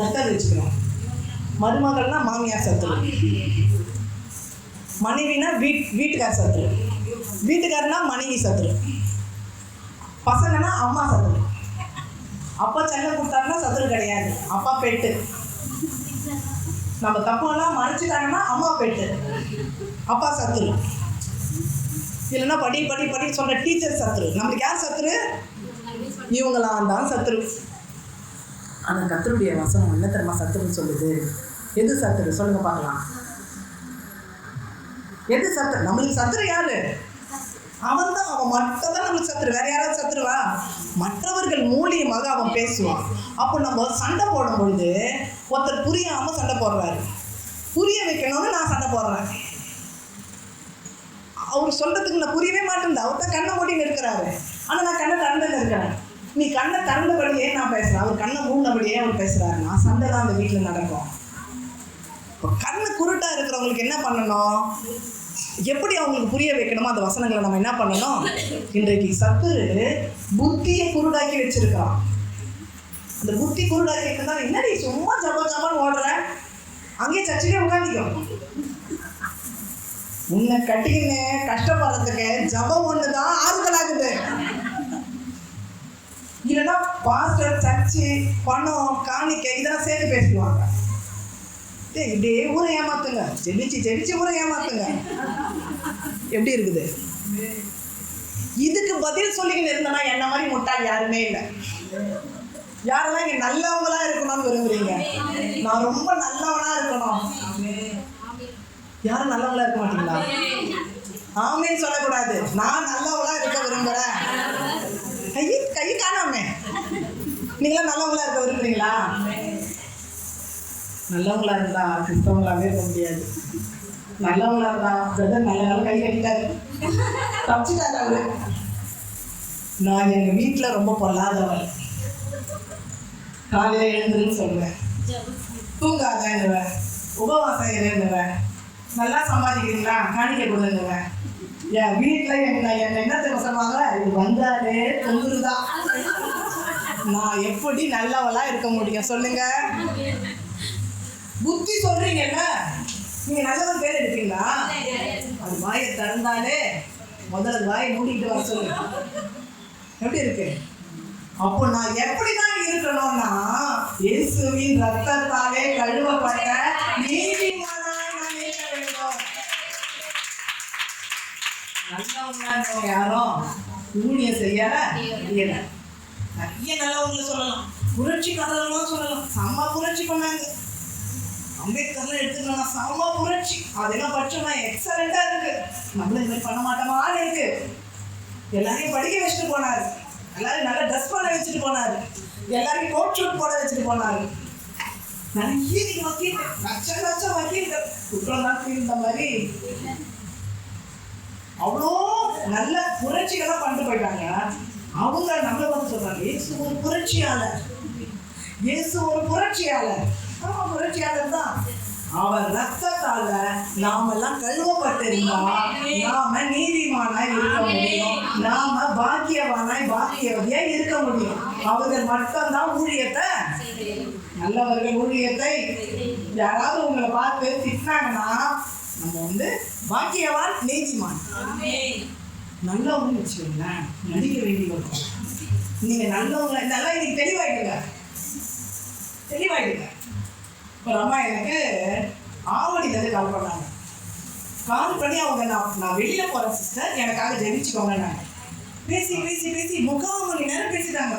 மெத்தட் வச்சுக்கிறோம். மருமகள்னா மாமியார் சத்துரு, மனைவினா வீட்டுக்கார் சத்துரு, வீட்டுக்காரனா மனைவி சத்துரு, பசங்கன்னா அம்மா சத்துரு. அப்பா செல்லம் கொடுத்தாருன்னா சத்துரு கிடையாது, அப்பா பெட்டு. நம்ம தப்பெல்லாம் மறைச்சிட்டாங்கன்னா அம்மா பெட்டு, அப்பா சத்துரு. இல்லைன்னா படி படி படி சொல்கிற டீச்சர் சத்துரு. நம்மளுக்கு யார் சத்துரு? இவங்களாம் தான் சத்துரு. ஆனால் கர்த்தருடைய வசனம் என்ன தெரியுமா சத்துருன்னு சொல்லுது? எது சத்துரு சொல்லுங்க பார்க்கலாம். எது சத்துரு? நம்மளுக்கு சத்துரு யாரு? அவன் தான். அவன் மட்டும் தான் நம்மளுக்கு சத்துரு. வேற யாராவது சத்துருவா? மற்றவர்கள் மூலியமாக அவன் பேசுவான். அப்போ நம்ம சண்டை போடும் பொழுது ஒருத்தர் புரியாமல் சண்டை போடுறாரு. புரிய வைக்கணும்னு நான் சண்டை போடுறேன். அவர் சொல்றதுக்கு நான் புரியவே மாட்டேன். அவர் தான் கண்ணை மூடின்னு இருக்கிறாரு, ஆனால் நான் கண்ணை திறந்துன்னு இருக்கிறேன். நீ கண்ணை திறந்தபடியே நான் பேசுகிறேன், அவர் கண்ணை மூடினபடியே அவர் பேசுகிறாரு. நான் சண்டை தான் அந்த வீட்டில் நடக்கும். இப்போ கண்ணு குருட்டாக இருக்கிறவங்களுக்கு என்ன பண்ணணும்? எப்படி அவங்களுக்கு புரிய வைக்கணுமோ அந்த வசனங்களை நம்ம என்ன பண்ணணும்? இன்றைக்கு சத்துரு புத்தியை குருடாக்கி வச்சிருக்கான். அந்த புத்தி குருடாக்கி இருக்கிறதா என்னடி சும்மா ஜபான்னு ஓடுற, அங்கேயே சர்ச்சிலே உட்காந்துக்கும். உன்னை கட்டிக்கின்னு கஷ்டப்படுறதுக்கு ஜபம் ஒன்று தான் ஆறுதலாகுது. இல்லைன்னா பாஸ்டர், சர்ச்சு, பணம், காணிக்கை இதெல்லாம் சேர்த்து பேசுவாங்க. இப்படியே ஊரை ஏமாத்துங்க, ஜெபிச்சு ஜெபிச்சு ஊரை ஏமாத்துங்க. எப்படி இருக்குது? இதுக்கு பதில் சொல்லிக்கின்னு இருந்தனா என்ன மாதிரி முட்டாள் யாருமே இல்லை. யாரெல்லாம் இங்கே நல்லவங்களா இருக்கணும்னு விரும்புறீங்க? நான் ரொம்ப நல்லவனா இருக்கணும். யாரும் நல்லவங்களா இருக்க மாட்டீங்களா? ஆமேன்னு சொல்லக்கூடாது. நான் நல்லவங்களா இருக்க விரும்புகிறேன். கை காணாமே. நீங்களாம் நல்லவங்களா இருக்க விரும்புறீங்களா? நல்லவங்களா இருந்தா கிறிஸ்தவங்களாவே இருக்க முடியாது. நல்லவங்களா இருந்தா பிரதர் நல்ல நாள் கை கட்டிட்டாரு, தப்பிச்சுட்டாரு அவரு. நான் எங்க வீட்டுல ரொம்ப பொல்லாதவள். காலையில எழுந்துருன்னு சொல்லுவேன், தூங்காதன்னுவேன், உபவாசம் இருந்துவேன், நல்லா சம்பாதிக்கிறீங்களா காணிக்க கொடுங்குவேன். என் வீட்டுல என்ன சொல்லுவாங்க, இது வந்தாலே தொங்குதுதான். நான் எப்படி நல்லவளா இருக்க முடியும் சொல்லுங்க? புத்தி சொல்றீங்கல்ல, நீங்க நல்லவன் பேர் எடுப்பீங்களா? அது வாயை திறந்தாலே முதல்ல வாயை மூடிட்டு வர சொல்லு. எப்படி இருக்கு? அப்போ நான் எப்படிதான் இருக்கணும்னா, இயேசுவின் ரத்தத்தாலே கழுவப்பட்ட நீதிமானாய் நான் இருக்க வேண்டும். நல்லவங்க யாரும் ஊழியம் செய்ய முடியல. நிறைய நல்லவங்களை சொல்லலாம், புரட்சிக்காரர்களும் சொல்லலாம். செம்ம புரட்சி பண்ணாங்க. அம்பேத்கர்லாம் எடுத்துக்கலாம், செம்ம புரட்சி. அதெல்லாம் படிச்சோம்னா எக்ஸலண்டா இருக்கு. நம்மளும் இந்த மாதிரி பண்ண மாட்டோமான்னு இருக்கு. எல்லாரையும் படிக்க வச்சுட்டு போனாரு, எல்லாரும் நல்லா ட்ரெஸ் பண்ண வச்சுட்டு போனாரு, எல்லாரையும் கோட் ஷூட் போட வச்சுட்டு போனாரு. நிறைய வக்கீல், லட்சம் வக்கீல்கள் குற்றம் தான் இந்த மாதிரி அவ்வளோ நல்ல புரட்சிகளாக பண்ணிட்டு போயிட்டாங்க. அவங்க நம்மளை வந்து சொல்றாங்க, இயேசு ஒரு புரட்சியாளர், இயேசு ஒரு புரட்சியாளர். ஆமா, புரட்சியாளர் தான். அவர் ரத்தத்தால நாமெல்லாம் கழுவப்பட்டிருந்தா நாம நீதிமானாய் இருக்க முடியும், நாம பாக்கியவானாய் பாக்கியவதியா இருக்க முடியும். அவர்கள் மட்டும்தான் ஊழியத்தை, நல்லவர்கள் ஊழியத்தை. யாராவது உங்களை பார்த்து திட்டினாங்கன்னா நம்ம வந்து பாக்கியவான் நீதிமான் நல்லவங்க வச்சுக்கோங்களேன், நடிக்க வேண்டி வரும். நீங்க நல்லவங்க நல்லா இன்னைக்கு தெளிவாயிடுங்க. ஒரு அம்மா எனக்கு ஆவடியிலேருந்து கால் பண்ணாங்க. கால் பண்ணி அவங்க நான் வெளியில் போகிறேன் சிஸ்டர், எனக்காக ஜெபிச்சுக்கோங்க. நாங்கள் பேசி 3/4 மணி நேரம் பேசிட்டாங்க.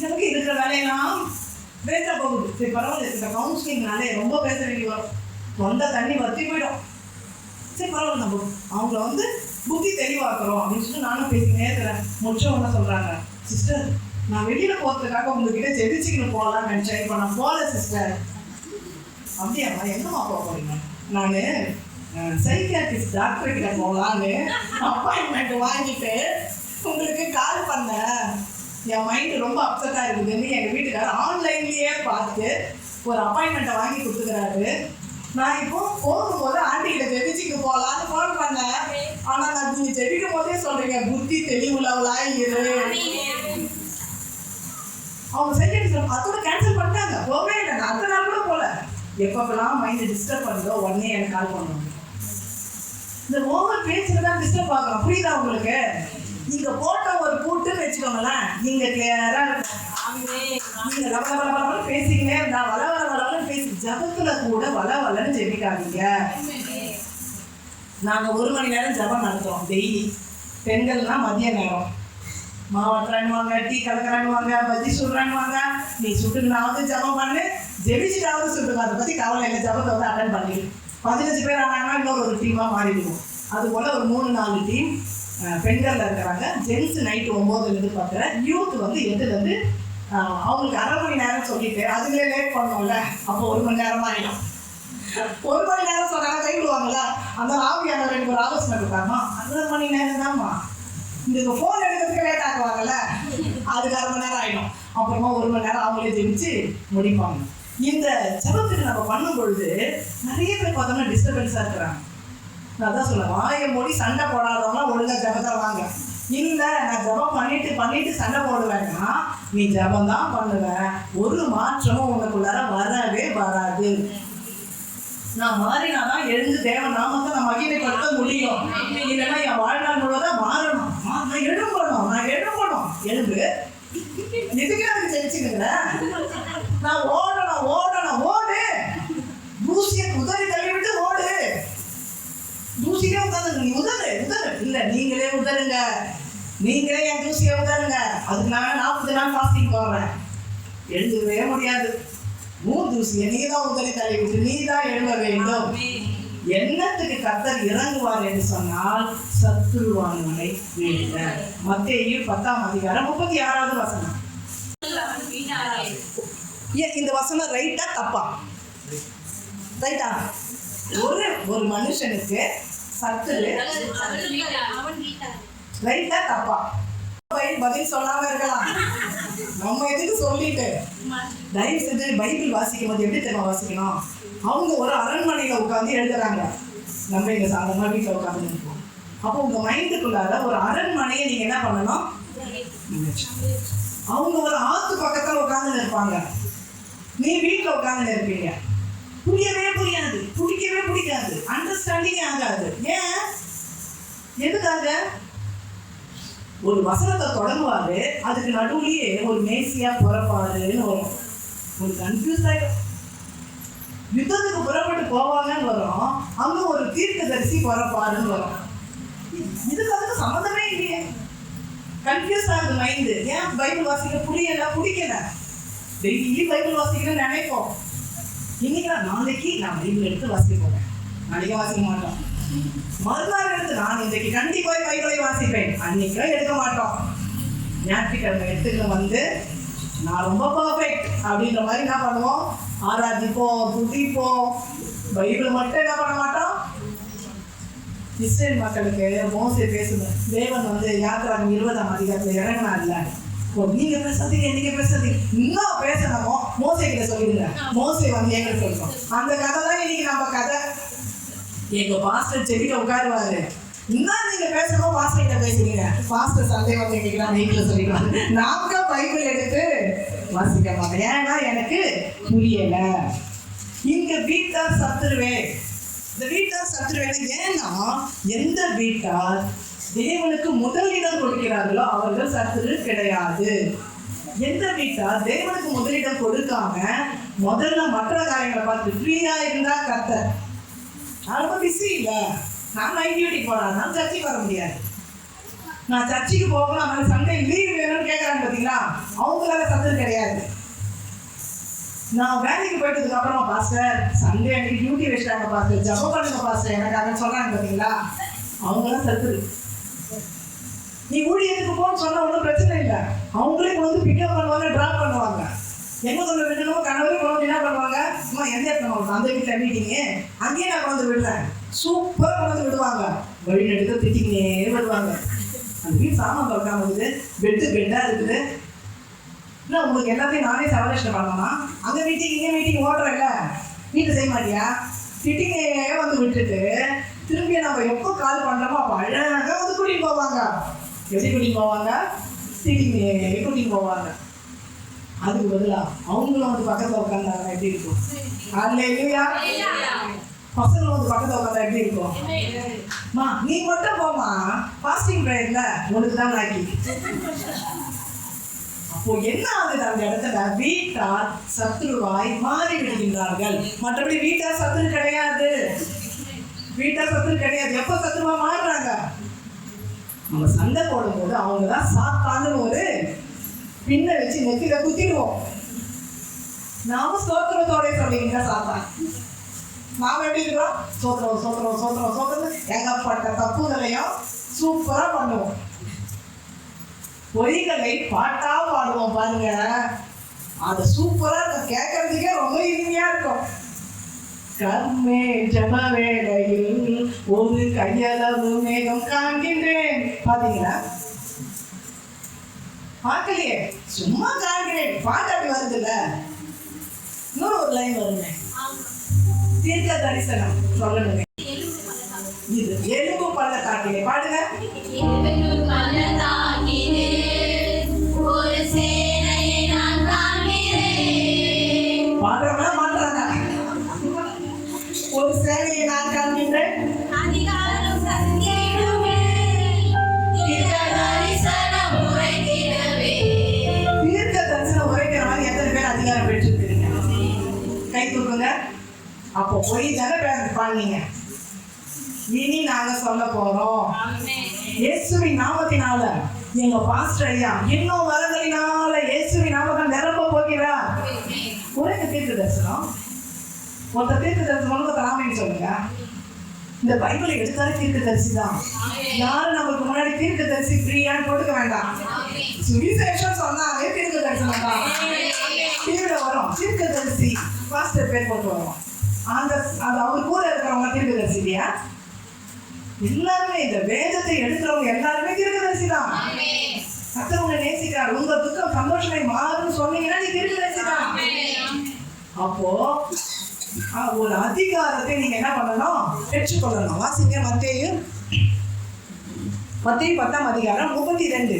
எனக்கு இருக்கிற வேலையெல்லாம் பேச போகுது. சரி பரவாயில்ல, இந்த கவுன்சிலிங்னாலே ரொம்ப பேச வேண்டி வரும், தொண்டை தண்ணி வற்றி போயிடும். சரி பரவாயில்ல, நம்ம அவங்கள வந்து புத்தி தெளிவாக்குறோம் அப்படின்னு சொல்லி நானும் பேசினே இருக்கிறேன். முடிச்சவங்க என்ன சொல்கிறாங்க, சிஸ்டர் நான் வெளியில் போகிறதுக்காக உங்ககிட்ட ஜெபிச்சுக்கின்னு போகலான்னு நினச்சேன், இப்போ நான் போகல சிஸ்டர். அப்படியாம்மா, எங்கம்மா போக போறீங்க? நான் சைக்கியாட்ரிஸ்ட் டாக்டர் கிட்ட போகலான்னு அப்பாயின்மெண்ட் வாங்கிட்டு உங்களுக்கு கால் பண்ணேன். என் மைண்டு ரொம்ப அப்செட்டாக இருக்குதுன்னு எங்கள் வீட்டுக்காரர் ஆன்லைன்லேயே பார்த்து ஒரு அப்பாயின்மெண்ட்டை வாங்கி கொடுத்துக்கிறாரு. நான் இப்போ போகும்போது ஆண்டிகிட்ட ஜெபிச்சுக்கு போகலான்னு ஃபோன் பண்ணேன். ஆனால் நான் நீங்கள் ஜெபிக்கும் போதே சொல்கிறீங்க, புத்தி தெளிவுள்ளவளாய் இரு. அவங்க சைக்கியாட்ரிஸ்ட் அதோட கேன்சல் பண்ணிட்டாங்க, போகவே இல்லை. நான் அடுத்த நாள் கூட போகல. எப்பப்பெல்லாம் மைண்டை டிஸ்டர்ப் பண்ணுதோ உடனே எனக்கு கால் பண்ணுவாங்க. இந்த ஓவர் பேச்சுக்கு தான் டிஸ்டர்ப் ஆகலாம். புரியுதா உங்களுக்கு? நீங்க போட்ட ஒரு கூட்டுன்னு வச்சுக்கோங்களேன், நீங்க கிளியரா இருக்கும். நீங்க லவ பேசிக்கினே இருந்தா வள பேசி ஜபத்துல கூட வளன்னு ஜெபிக்காதீங்க. நாங்க 1 மணி நேரம் ஜபம் நடத்துறோம் டெய்லி. பெண்கள்னா மதிய நேரம் மாவட்டறானுவாங்க, டீ கலக்கிறானுவாங்க, பஜ்ஜி சுடுறானுவாங்க. நீ சுட்டுனாவது ஜபம் பண்ணு, ஜெபிச்சுட்டாவது சுட்டுங்க. அதை பத்தி கவலை இல்லை. ஜபத்தை வந்து அட்டன் பண்ணிடு. 15 பேர் ஆனாங்கன்னா இன்னொரு ஒரு டீமா மாறிடுவோம். அது போல ஒரு 3-4 டீம் பெண்கள்ல இருக்கிறாங்க. ஜென்ஸ் நைட்டு 9லேருந்து 10, யூத் வந்து 8லேருந்து அவங்களுக்கு 1/2 மணி நேரம் சொல்லிட்டு அதுலேயே லேட் பண்ணுவோம்ல, அப்போ 1 மணி நேரம் ஆகிடும். 1 மணி நேரம் சொன்னாங்க கைவிடுவாங்கல்ல, அந்த ஆவியான 2 ஆலோசனை கொடுத்தாமா, 1/2 மணி நேரம் தான்மா. இந்த ஃபோன் எடுக்கிறதுக்கு லேட் ஆக்குவாங்கல்ல, அதுக்கு 1/2 மணி நேரம் ஆகிடும். அப்புறமா 1 மணி நேரம் அவங்களே ஜெபிச்சு முடிப்பாங்க. இந்த ஜபத்துக்கு நம்ம பண்ணும் பொழுது நிறைய பேர் பார்த்தோம்னா டிஸ்டர்பன்ஸாக இருக்கிறாங்க. நான் தான் சொல்லுவேன், வாயை மூடி சண்டை போடாதவங்களாம் ஒழுங்கா ஜபத்தை வாங்க. இல்லை நான் ஜபம் பண்ணிட்டு சண்டை போடுவேன்னா நீ ஜபம் தான் பண்ணுவேன், ஒரு மாற்றமும் உனக்குள்ளார வரவே வராது. நான் மாறினாதான் எழுந்து தேவ நாமத்தை நான் மகிமைப்படுத்த முடியும். இல்லைன்னா என் வாழ்நாள் முழுவதும் மாறணும். நான் எழும்பணும். எழுந்து இதுக்கே எனக்கு தெரிச்சுக்கிற, நான் ஓடணும். ஓடு, தூசியை உதறி தள்ளிவிட்டு ஓடு. தூசியே உதருங்க, நீ உதறு. இல்லை, நீங்களே உதருங்க. நீங்களே என் தூசியை உதருங்க. அதுக்கு நான் 40 நாள் ஃபாஸ்டிங் போடுறேன். எழுதுவே முடியாது. தூசியை நீ தான் உதறி தள்ளிவிட்டு நீ தான் எழுத வேண்டும். எண்ணத்துக்கு கர்த்தர் இறங்குவார் என்று சொன்னால் சத்துருவானவனை வீழ்த்த. மத்தேயு 10ஆம் அதிகாரம் 36வது வசனம். இந்த வசனம் ரைட்டா தப்பா? ரைட்டா? ஒரு மனுஷனுக்கு சத்துரு ரைட்டா தப்பா? பதில் சொல்லாம இருக்கலாம். நம்ம எதுக்கு சொல்லிட்டு தயவு செஞ்சு பைபிள் வாசிக்கும் போது எப்படி தெரியுமா வாசிக்கணும்? அவங்க ஒரு அரண்மனையில உட்காந்து எழுதுறாங்க, நம்ம இங்க சாதாரண வீட்டில் உட்காந்து இருக்கோம். அப்போ உங்க மைண்டுக்குள்ளார ஒரு அரண்மனையை நீங்க என்ன பண்ணணும்? அவங்க ஒரு ஆத்து பக்கத்துல உட்காந்து இருப்பாங்க, நீ வீட்டில் உட்காந்து இருப்பீங்க. புரியவே புரியாது, பிடிக்கவே பிடிக்காது, அண்டர்ஸ்டாண்டிங்கே ஆகாது. ஏன்? எதுக்காக? ஒரு வசனத்தை தொடங்குவாரு, அதுக்கு நடுவுலயே ஒரு மேசியா புறப்பாருன்னு வரும். ஒரு கன்ஃபியூஸ் ஆகிடும். யுத்தத்துக்கு புறப்பட்டு போவாங்கன்னு வரும், அங்க ஒரு தீர்க்கதரிசி புறப்பாருன்னு வரும். இதுக்கு சம்மந்தமே இல்லையே. கன்ஃபியூஸ் ஆகுது மைண்டு. ஏன்? பைபிள் வாசிக்க பிடிக்கல. டெய்லி பைபிள் வாசிக்கணும்னு நினைப்போம். நாளைக்கு நான் பைபிள் எடுத்து வாசிக்க போறேன், நாளைக்கு வாசிக்க மாட்டோம். மறுநாள் எடுத்து நான் இன்றைக்கு கண்டிப்பா பைபிளை வாசிப்பேன், அன்னைக்கும் எடுக்க மாட்டோம். ஞாயிற்றுக்கிழமை எடுத்துக்கிட்டு வந்து நான் ரொம்ப பர்ஃபெக்ட் அப்படின்ற மாதிரி என்ன பண்ணுவோம்? ஆராதிப்போம், துதிப்போம். பைபிள் மட்டும் என்ன பண்ண மாட்டோம். இஸ்ரேல் மக்களுக்கு மோசே பேசுங்க, தேவன் வந்து யாத்திராகம் 20ஆம் அதிகாரத்தில் இறங்கினா இல்லை, நீங்க பேசாதீங்க, இன்னும் பேசணுமோ மோசே கிட்ட சொல்லிடுங்க. மோசே வந்து எங்க சொல்றோம். அந்த கதை தான் இன்னைக்கு நம்ம கதை. எங்க பாஸ்டர் செடியில உட்காருவாரு, இன்னும் நீங்க பேசணும் பாஸ்டர் கிட்ட பேசுறீங்க. பாஸ்டர் சண்டே வந்து எங்களுக்கு நான் வீட்டுல சொல்லிடுவாங்க, நாங்க பைபிள் எடுத்து வாசிக்க மாட்டேன், ஏன்னா எனக்கு புரியல. இங்க வீட்டார் சத்துருவே. இந்த வீட்டார் சத்துருவேன்னு ஏன்னா எந்த வீட்டார் தேவனுக்கு முதலிடம் கொடுக்கிறார்களோ அவர்கள் சத்துரு கிடையாது. எந்த வீட்டார் தேவனுக்கு முதலிடம் கொடுக்காம முதல்ல மற்ற காரியங்களை பார்த்து ஃப்ரீயா இருந்தா கர்த்தர், நான் ரொம்ப பிஸி இல்லை, நான் நைட் டியூட்டிக்கு போறேன், நான் சர்ச்சைக்கு வர முடியாது, நான் சர்ச்சைக்கு போகணும், அவன் சண்டே லீவ் வேணும்னு கேட்கறாங்க பார்த்தீங்களா, அவங்களால சத்துரு கிடையாது. நான் வேலைக்கு போயிட்டதுக்கு அப்புறம் பாஸ்டர் சண்டே அன்னைக்கு டியூட்டி வச்சுட்டாங்க பாஸ்டர், ஜபம் பண்ணுங்க பாஸ்டர் எனக்காக சொல்றாங்க பார்த்தீங்களா, அவங்களாம் சத்துரு. நீ ஊழியத்துக்கு போன்னு சொன்னா ஒன்றும் பிரச்சனை இல்லை, அவங்களே வந்து பிக்கப் பண்ணுவாங்க, ட்ராப் பண்ணுவாங்க. எங்க கொண்டு விடணும், கணவரே கொண்டு என்ன பண்ணுவாங்க, சும்மா எந்த இடத்துல அந்த வீட்டில் மீட்டிங்கு அங்கேயே நான் கொண்டு விடுறேன், சூப்பராக கொண்டு விடுவாங்க. வழி எடுத்து திட்டிங்கன்னே விடுவாங்க. அந்த வீட்டு சாமான் திறக்காம இருக்குது, பெட்டாக இருக்குது. இல்லை உங்களுக்கு எல்லாத்தையும் நானே செலப்ரேஷன் பண்ணணும்னா அங்கே மீட்டிங் இங்கே மீட்டிங் ஓடுறேன்ல, வீட்டை செய்ய மாட்டியா? திட்டிங்கே வந்து விட்டுட்டு திரும்பி நம்ம எப்போ கால் பண்ணுறோமோ அப்போ அழகாக வந்து கூட்டிகிட்டு போவாங்க. எப்படி கூட்டிகிட்டு போவாங்க? திட்டிங்கே கூட்டிகிட்டு போவாங்க. அதுக்கு பதிலாக அவங்களும் வந்து பக்கத்தில் உட்காந்தாங்க எப்படி இருக்கும்? அல்லேலூயா. பசங்களும் வந்து பக்கத்தில் உட்காந்தா எப்படி இருக்கும்? மா நீ மட்டும் போமா, ஃபாஸ்டிங் ப்ரேயர்ல உனக்கு தான் லாக்கி. அப்போ என்ன ஆகுது அந்த இடத்துல? வீட்டார் சத்துருவாய் மாறி விடுகின்றார்கள். மற்றபடி வீட்டார் சத்துரு கிடையாது. வீட்டார் சத்துரு கிடையாது. எப்போ சத்துருவா மாறுறாங்க? நம்ம சண்டை போடும்போது அவங்க தான் சாத்தான்னு ஒரு பின்ன வச்சு நெத்தில குத்திடுவோம். நாம சோத்திரத்தோட சொல்லிங்க சாத்தான். நாம எப்படி இருக்கிறோம்? சோத்திரம் சோத்திரம் சோத்திரம் சோத்திரம் ஏகப்பட்ட தப்புகளையும் சூப்பரா பண்ணுவோம். பொய்களை பாட்டா பாடுவோம் பாருங்க. அது சூப்பரா இருக்கும், கேட்கறதுக்கே ரொம்ப இனிமையா இருக்கும். கர்மே ஜப வேளையில் ஒரு கையளவு மேகம் காண்கின்றேன். பாத்தீங்களா? பார்க்கலையே, சும்மா காண்கிறேன். பாட்டு அப்படி வருது இல்ல. இன்னொரு ஒரு லைன் வருங்க, தீர்க்க தரிசனம் சொல்லணுங்க. இது எலும்பு பள்ளத்தாக்கிலே பாடுங்க. பாடுறவங்களா மாட்டுறாங்க. ஒரு சேனையை நான் காண்கின்றேன். தீர்க்க தரிசனம் உரைக்கிற மாதிரி எத்தனை பேர் அதிகாரம் பெற்றிருக்கிறீங்க? கை தூக்குங்க. அப்போ போய் தானே பாடுனீங்க. இனி நாங்க சொல்ல போறோம் இயேசுவின் நாமத்தினால. எங்க பாஸ்டர் ஐயா இன்னும் வரங்களினால இயேசுவின் நாமத்தை நிரப்ப போகிறார். குறைந்த தீர்க்க தரிசனம். மொத்த தீர்க்க தரிசனம் ராமன் சொல்லுங்க. இந்த பைபிளை எடுத்தாலே தீர்க்க தரிசி தான். யாரும் நமக்கு முன்னாடி தீர்க்க தரிசி ஃப்ரீயான்னு போட்டுக்க வேண்டாம். சுவிசேஷம் சொன்னாலே தீர்க்க தரிசனம் தான். டிவியில வரும் தீர்க்க தரிசி, பாஸ்டர் பேர் போட்டு வரும். அந்த அது அவர் கூட இருக்கிறவங்க தீர்க்க தரிசி இல்லையா? எல்லாருமே இந்த வேதத்தை எடுக்கிறவங்க எல்லாருமே தீர்க்கதரிசி தான். கர்த்தர் உங்களை நேசிக்கிறார். உங்க துக்கம் சந்தோஷமாய் மாறும்னு சொன்னீங்கன்னா நீ தீர்க்கதரிசி தான். அப்போ ஒரு அதிகாரத்தை நீங்க என்ன பண்ணணும்? பெற்றுக்கொள்ளணும். வாசிங்க மத்தேயு 10ஆம் அதிகாரம் 32.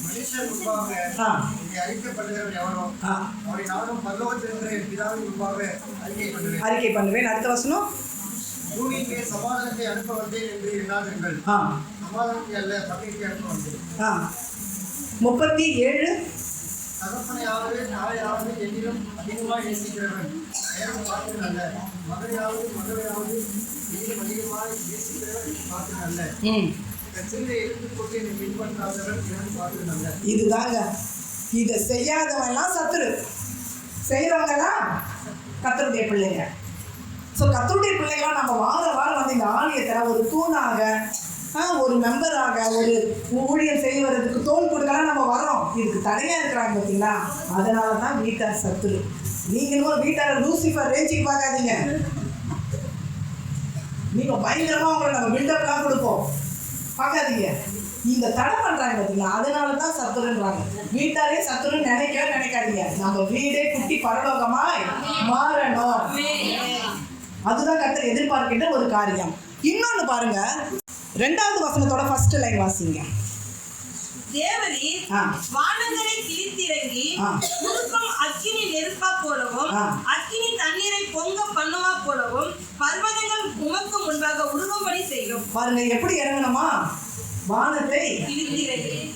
மனுஷர் முன்பாக அறிக்கைப்படுகிறவன் எவனோ அவரை நானும் பரலோகத்திலிருக்கிற என் பிதாவின் முன்பாக அறிக்கை பண்ணுவேன். அடுத்த வசனம், பூமிக்கு சமாதானத்தை அனுப்ப வந்தேன் என்று எண்ணாதீர்கள். சமாதானத்தை அல்ல, பகையை அனுப்ப வந்தேன். 37. தகப்பனையாவது தாயாவது என்னிலும் அதிகமாக நேசிக்கிறவன் நேரம் பார்த்து அல்ல, மகனையாவது மகளையாவது என்னிலும் அதிகமாக நேசிக்கிறவன் பார்த்து அல்ல, கச்சிலை எடுத்துக்கொண்டு என்னை பின்பற்றாதவன் எனக்கு பார்த்து அல்ல. இதுதாங்க. இதை செய்யாதவன்லாம் சத்துரு, செய்கிறவங்கலாம் கர்த்தருடைய பிள்ளைங்க. ஸோ கர்த்தருடைய பிள்ளைகளாம் நம்ம வாரம் வந்து இந்த ஆலயத்தில் ஒரு தூணாக, ஒரு மெம்பராக, ஒரு ஊழியம் செய்வதற்கு தோல் கொடுக்கலாம் நம்ம வரோம். இதுக்கு தடையாக இருக்கிறாங்க பார்த்தீங்களா? அதனால தான் வீட்டார் சத்துரு. நீங்களும் வீட்டார் லூசிஃபர் ரேஞ்சுக்கு பார்க்காதீங்க. நீங்கள் பயங்கரமாக உங்களை நம்ம பில்டப்லாம் கொடுப்போம், பார்க்காதீங்க. இந்த தடை பண்ணுறாங்க பார்த்தீங்களா? அதனால தான் சத்துருன்றாங்க. வீட்டாரே சத்துருன்னு நினைக்காதீங்க. நம்ம வீடே குட்டி பரலோகமாய் மாறணும். அதுதான் கர்த்தர் எதிர்பார்க்கின்ற ஒரு காரியம். இன்னொன்று பாருங்க, 2வது வசனத்தோட ஃபர்ஸ்ட் லைன் வாசிங்க. தேவரீர் வானங்களை கிழித்திறங்கி உருக்கும் அக்கினி நெருப்பா போலவும் அக்கினி தண்ணீரை பொங்க பண்ணுவா போலவும் பர்வதங்கள் உமக்கு முன்பாக உருகும்படி செய்யும். பாருங்க எப்படி இறங்கணுமா? வானத்தை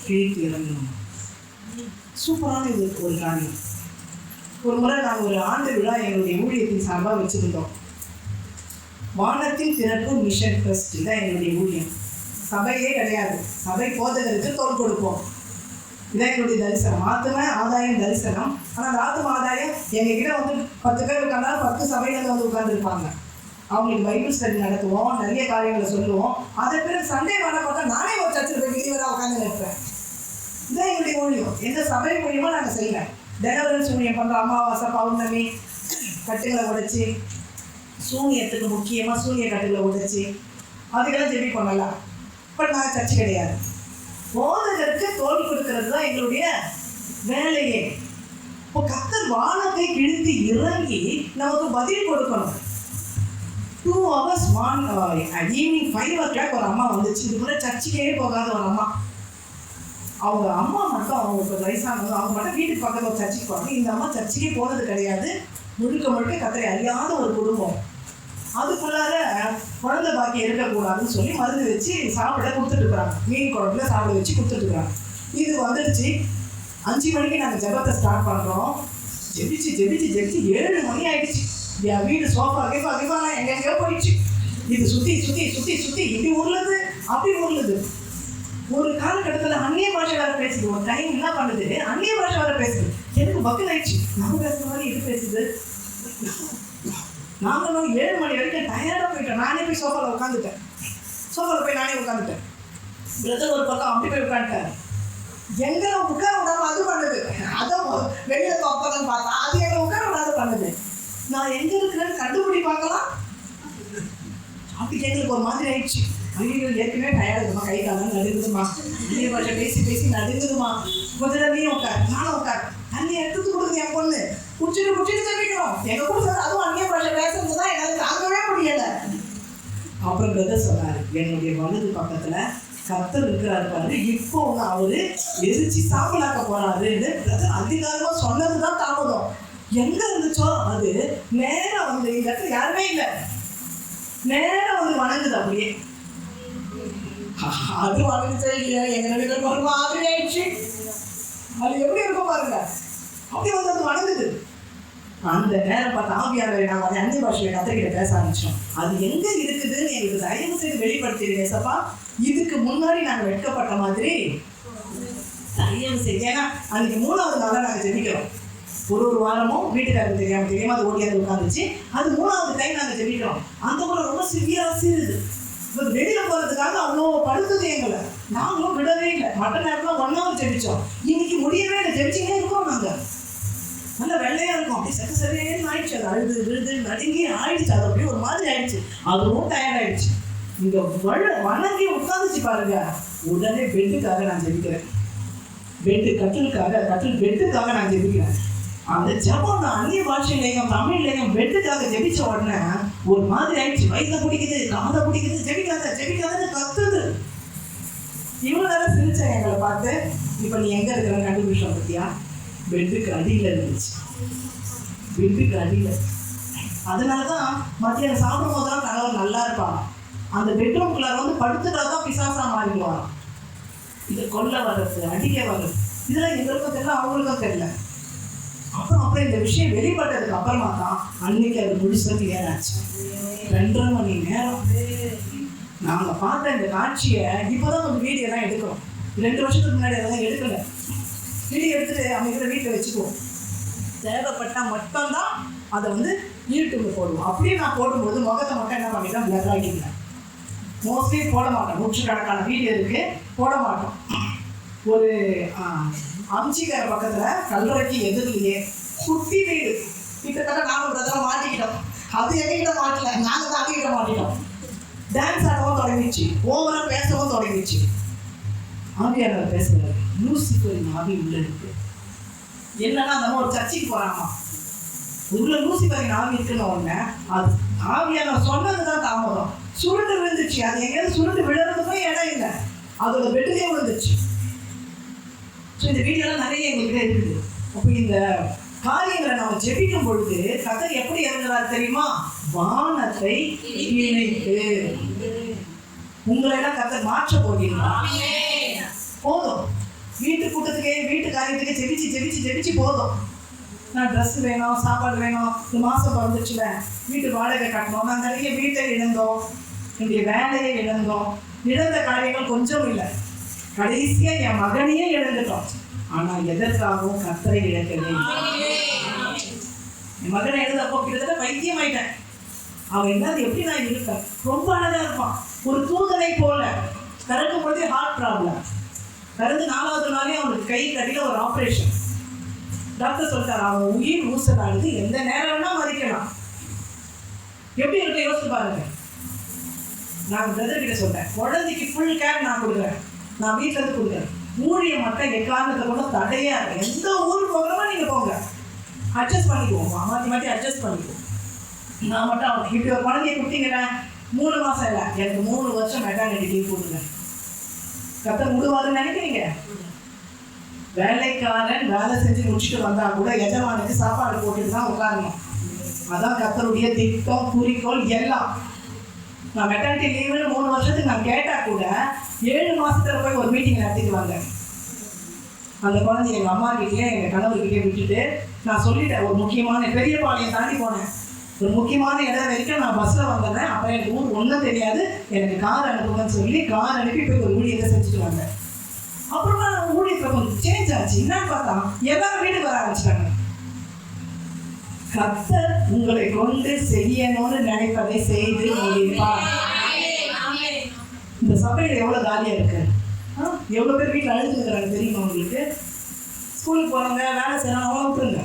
கிழித்து இறங்கணும். சூப்பரான இது ஒரு காரியம். ஒரு முறை நாங்கள் ஒரு ஆண்டு விழா எங்களுடைய ஊழியத்தின் சார்பாக வச்சுருந்தோம். வானத்தில் திறப்பு மிஷன் ஃபர்ஸ்ட் தான் எங்களுடைய ஊழியம். சபையே கிடையாது. சபை போதகருக்கு தோல் கொடுப்போம். இதான் எங்களுடைய தரிசனம். ஆத்தும ஆதாயம் தரிசனம். ஆனால் அந்த ஆத்தும ஆதாயம் எங்ககிட்ட வந்து 10 பேர் உட்கார்ந்தாலும் 10 சபையில வந்து உட்கார்ந்துருப்பாங்க. அவங்களுக்கு பைபிள் ஸ்டடி நடத்துவோம், நிறைய காரியங்களை சொல்லுவோம். அதை பிறகு சண்டே வர பார்த்தா நானே ஒரு சர்ச்சில் போய் வெளிவராக உட்காந்து நிற்பேன். இதான் எங்களுடைய ஊழியம். எந்த சபை மூலியமாக நாங்கள் செய்யலை. டெலிவரன்ஸ் ஊழியம் பண்ணுறோம். அமாவாசை பௌர்ணமி கட்டுகளை உடைச்சி, சூனியத்துக்கு முக்கியமாக சூனிய கட்டுகளை உடைச்சி அதுக்கெல்லாம் ஜெபி பண்ணலாம். பட் நாங்கள் சர்ச்சு கிடையாது. போதகருக்கு தோல் கொடுக்கறது தான் எங்களுடைய வேலையே. இப்போ கர்த்தர் வானத்தை கிழித்து இறங்கி நமக்கு பதில் கொடுக்கணும். 2 hours ஈவினிங் 5 o'clock ஒரு அம்மா வந்துச்சு. இது கூட சர்ச்சுக்கே போகாத ஒரு அம்மா. அவங்க அம்மா மட்டும், அவங்களுக்கு வயசானவங்க, அவங்க மட்டும் வீட்டுக்கு பக்கத்தில் ஒரு சர்ச்சுக்கு போகிறாங்க. இந்த அம்மா சர்ச்சுக்கே போனது கிடையாது. முழுக்க கர்த்தரை அறியாத ஒரு குடும்பம். அதுக்குள்ளார குழந்தை பாக்கி இருக்கக்கூடாதுன்னு சொல்லி மருந்து வச்சு சாப்பிட கொடுத்துட்டு இருக்கிறாங்க. மீன் குழம்புல சாப்பிட வச்சு கொடுத்துட்டு இருக்கிறாங்க. இது வந்துடுச்சு. 5 மணிக்கு நாங்கள் ஜெபத்தை ஸ்டார்ட் பண்ணுறோம். ஜெபிச்சு 7 மணி ஆயிடுச்சு. என் வீடு சோஃபா கிஃபாலாம் எங்கெங்கேயோ போயிடுச்சு. இது சுற்றி இப்படி உருளுது அப்படி உருளுது. ஒரு காலகட்டத்தில் அந்நிய பாஷை வேறு பேசுது. ஒரு டைம் என்ன பண்ணுது, அந்நிய பாஷை வேறு பேசுது. எனக்கு பக்கம் ஆயிடுச்சு. நம்ம பேசுகிற மாதிரி இது பேசுது. நாங்களும் 7 மணி வரைக்கும் டயர்டாக போயிட்டோம். நானே போய் சோஃபாவில் உட்காந்துட்டேன். பிரதர் ஒரு பக்கம் அப்படி போய் உட்காந்துட்டாரு. எங்களை உட்கார விடாம அது பண்ணுது. அதை வெளியே தோப்பதான் பார்த்தா அது எங்களை உட்கார விடாது பண்ணுது. நான் எங்க இருக்கிறேன்னு கண்டுபிடி பார்க்கலாம். அப்படி எங்களுக்கு ஒரு மாதிரி ஆயிடுச்சு. ஐயோ ஏற்கனவே டயர்டுமா, கை காலம் நடுங்குதுமா, அந்நிய பாஷை பேசி நடுங்குதுமா. முதல்ல நீயும் உட்கார், நானும் உட்கார். அந்நிய எடுத்து கொடுக்குது என் பொண்ணு. குடிச்சிட்டு தெரிவிக்கணும். எங்க கொடுக்குறது அதுவும் அந்நிய பாஷை பேசுறது தான் எங்களுக்கு தாங்கவே முடியல. அப்புறம் பிரதர் சொன்னாரு, என்னுடைய வலது பக்கத்துல கர்த்தர் இருக்கிறாரு பாரு, இப்போ அவரு எரிச்சு சாம்பலாக்க போறாருன்னு பிரதர் அதிகாரமா சொன்னதுதான் தாமதம். எங்க இருந்துச்சோ அது நேரம் வந்து இந்த இடத்துல யாருமே இல்லை, நேரம் வந்து வணங்குது. அப்படியே அது வணங்குச்சே இல்லையா, எங்க வீட்டுக்கு ஒரு மாதிரி ஆயிடுச்சு. அது எப்படி இருக்கும் பாருங்க. அப்படி வந்து அது வணங்குது. அந்த நேரம் பார்த்து ஆவியாளரை நாங்கள் அந்நிய பாஷையை கத்திரிக்கிட்ட பேச ஆரம்பிச்சோம். அது எங்க இருக்குதுன்னு எங்களுக்கு தயவு செய்து வெளிப்படுத்திடுங்க சப்பா. இதுக்கு முன்னாடி நாங்கள் வெட்கப்பட்ட மாதிரி தயவு செய்ய. ஏன்னா அன்னைக்கு 3வது நாளாக நாங்கள் ஜெபிக்கிறோம். ஒரு வாரமும் வீட்டுக்காரருக்கு தெரியாம அது ஓடியாந்து உட்காந்துச்சு. அது 3வது டைம் நாங்கள் ஜெபிக்கிறோம். அந்த முறை ரொம்ப சிவியராக சீருது. இப்போ வெளியில் போகிறதுக்காக அவ்வளோ படுத்துது எங்களை. நாங்களும் விடவே இல்லை. மற்ற நேரத்தில் 1 hour ஜெபிச்சோம். இன்னைக்கு முடியவே இல்லை. ஜெபிச்சுனே இருக்கோம். நாங்கள் நல்லா வெள்ளையாக இருக்கும். அப்படி சரின்னு ஆயிடுச்சு. அது அழுது விழுது நடுங்கி ஆயிடுச்சு. அது அப்படியே ஒரு மாதிரி ஆயிடுச்சு. அதுவும் டயர்ட் ஆயிடுச்சு. இங்கே வணங்கி உட்காந்துச்சு பாருங்க. உடனே பெட்டுக்காக நான் ஜெபிக்கிறேன். கட்டில் பெட்டுக்காக நான் ஜெபிக்கிறேன். அந்த ஜபம் நான் அந்நிய பாஷையிலையும் தமிழ்லையும் பெட்டுக்காக ஜெபிச்ச உடனே ஒரு மாதிரி ஆயிடுச்சு. வயிற்ற பிடிக்குது, காதை பிடிக்குது, ஜெபிக்காத கத்துது. இவ்வளோ நேரம் சிரிச்சேன் எங்களை பார்த்து. இப்போ நீ எங்கே இருக்கிற கண்டுபிடிச்சோம் பத்தியா? பெட்டுக்கு அடியில் இருந்துச்சு. பெட்டுக்கு அடியில். அதனால தான் மத்தியானம் சாப்பிடும் போதெல்லாம் கணவர் நல்லா இருப்பாங்க. அந்த பெட்ரூம்குள்ளார வந்து படுத்துட்டா தான் பிசாசா மாறிடுவாங்க. இதை கொல்ல வர்றது, அடிக்க வர்றது, இதெல்லாம் எங்களுக்கும் தெரியல, அவங்களுக்கும் தெரியல. அப்புறம் இந்த விஷயம் வெளிப்பட்டதுக்கு அப்புறமா தான் அன்னைக்கு அது முழுசாக கிளியர் ஆச்சு. 2.5 மணி நேரம் நாங்கள் பார்த்த இந்த காட்சியை இப்போதான் கொஞ்சம் வீடியோலாம் எடுக்கிறோம். 2 வருஷத்துக்கு முன்னாடி அதெல்லாம் எடுக்கலை. வீடியோ எடுத்துட்டு அமைக்கிற வீட்டில் வச்சுக்குவோம். தேவைப்பட்டால் மட்டும்தான் அதை வந்து யூடியூப்ல போடுவோம். அப்படியே நான் போடும்போது முகத்தை மட்டும் என்ன பண்ணிட்டேன், பிளர் ஆகிட்டேன். மோஸ்ட்லி போட மாட்டோம். 100கணக்கான வீடியோ இருக்கு, போட மாட்டோம். ஒரு அம்ச்சிக்கார பக்கத்தில் கல்லறைக்கு எதிரிலேயே குட்டி வீடு. கிட்டத்தட்ட நானும் பிரதரம் மாட்டிக்கிட்டோம். அது எங்கிட்ட மாட்டல, நாங்கள் தான் அதுக்கிட்ட மாட்டிட்டோம். டான்ஸ் ஆடவும் தொடங்கிடுச்சு, ஓவராக பேசவும் தொடங்கிடுச்சு. ஆவியாளர் பேசுகிறாரு, லூசிஃபரின் ஆவி உள்ள இருக்கு. என்னன்னா நம்ம ஒரு சர்ச்சைக்கு போறாமா, உள்ள லூசிஃபரின் ஆவி இருக்குன்னு ஒண்ணு. அது ஆவியாளர் சொன்னதுதான் தாமதம். சுருண்டு விழுந்துச்சு. அது எங்கேயாவது சுருண்டு விழுறதுக்கும் இடம் இல்லை. அதோட பெட்டிலே விழுந்துச்சு. ஸோ இந்த வீடியோலாம் நிறைய எங்கள்கிட்ட இருக்குது. அப்போ இந்த காரியங்களை நம்ம ஜெபிக்கும் பொழுது கர்த்தர் எப்படி இறங்குறாரு தெரியுமா? வானத்தை இணைத்து. உங்களை எல்லாம் கர்த்தர் மாற்ற போகிறீங்களா? போதும். வீட்டு கூட்டத்துக்கே, வீட்டு காரியத்துக்கே ஜெபிச்சு போதும். நான் ட்ரெஸ் வேணும், சாப்பாடு வேணும், இந்த மாதம் பிறந்துச்சுல வீட்டு வாடகை கட்டணும். நான் நிறைய வீட்டை இழந்தோம், என்னுடைய வேலையை இழந்தோம். இழந்த காரியங்கள் கொஞ்சம் இல்லை. கடைசியா என் மகனையே இழந்துட்டோம். ஆனா எதற்காகவும் கர்த்தரை இழக்கவே. என் மகனை எழுதப்போ கிட்டத்தட்ட பைத்தியம் ஆயிட்டேன். அவன் என்னது எப்படி நான் இருப்பேன். ரொம்ப அழகா இருப்பான், ஒரு தூதனை போல. பிறக்கும் பொழுதே ஹார்ட் ப்ராப்ளம். பிறந்து 4வது நாளே அவனுக்கு கை கட்டில ஒரு ஆப்ரேஷன். டாக்டர் சொல்லிட்டார், அவன் உயிர் ஊசலாடுது, எந்த நேரம் வேணா மறிக்கலாம். எப்படி இருக்க யோசிச்சு பாருங்க. நான் பிரதர் கிட்ட சொல்றேன், குழந்தைக்கு ஃபுல் கேர் நான் கொடுக்குறேன், நான் வீட்டில் இருந்து கொடுக்குறேன். ஊழிய மட்டும் எக்காரணத்தை கூட தடையா இருக்கு. எந்த ஊருக்கு போகிறோமோ நீங்க போங்க, அட்ஜஸ்ட் பண்ணிக்குவோம், மாற்றி அட்ஜஸ்ட் பண்ணிக்குவோம். நான் மட்டும் அவனுக்கு இப்படி ஒரு குழந்தைய கொடுத்தீங்களேன், 3 மாசம் இல்லை, எனக்கு 3 வருஷம் மெட்டர்னிட்டி லீவ் போடுங்க. கர்த்தர் விடுவாருன்னு நினைக்கிறீங்க? வேலைக்காரன் வேலை செஞ்சு முடிச்சுட்டு வந்தா கூட எஜமானுக்கு சாப்பாடு போட்டுட்டு தான் உட்காரணும். அதான் கர்த்தருடைய திட்டம், குறிக்கோள் எல்லாம். நான் மெட்டர்னிட்டி லீவுன்னு 3 வருஷத்துக்கு நான் கேட்டால் கூட 7 மாசத்துல போய் ஒரு மீட்டிங் நடத்திடுவாங்க. அந்த குழந்தை எங்கள் அம்மா கிட்டேயே எங்கள் கணவர்கிட்டயே விட்டுட்டு நான் சொல்லிட்டேன். ஒரு முக்கியமான பெரிய பாளையம் தாண்டி போனேன். ஒரு முக்கியமான இடம் வரைக்கும் நான் பஸ்ஸில் வந்துடுறேன். அப்புறம் எனக்கு ஊர் ஒன்றும் தெரியாது, எனக்கு கார் அனுப்புங்கன்னு சொல்லி கார் அனுப்பி போய் ஒரு ஊழியத்தை செஞ்சுட்டு வந்தேன். அப்புறமா ஊழியத்தில் கொஞ்சம் சேஞ்ச் ஆச்சு. என்னன்னு பார்த்தா எல்லாரும் வீட்டுக்கு வர ஆரம்பிச்சிட்டாங்க. கர்த்தர் உங்களை கொண்டு செய்யணும்னு நினைப்பதை செய்து முடிப்பார். இந்த சபையில் எவ்வளோ காலியாக இருக்கு, எவ்வளோ பேர் வீட்டில் அழுதுருக்குறாங்க தெரியுமா உங்களுக்கு? ஸ்கூலுக்கு போனவங்க, வேலை செய்யறாங்க, அவங்கள விட்டுருங்க.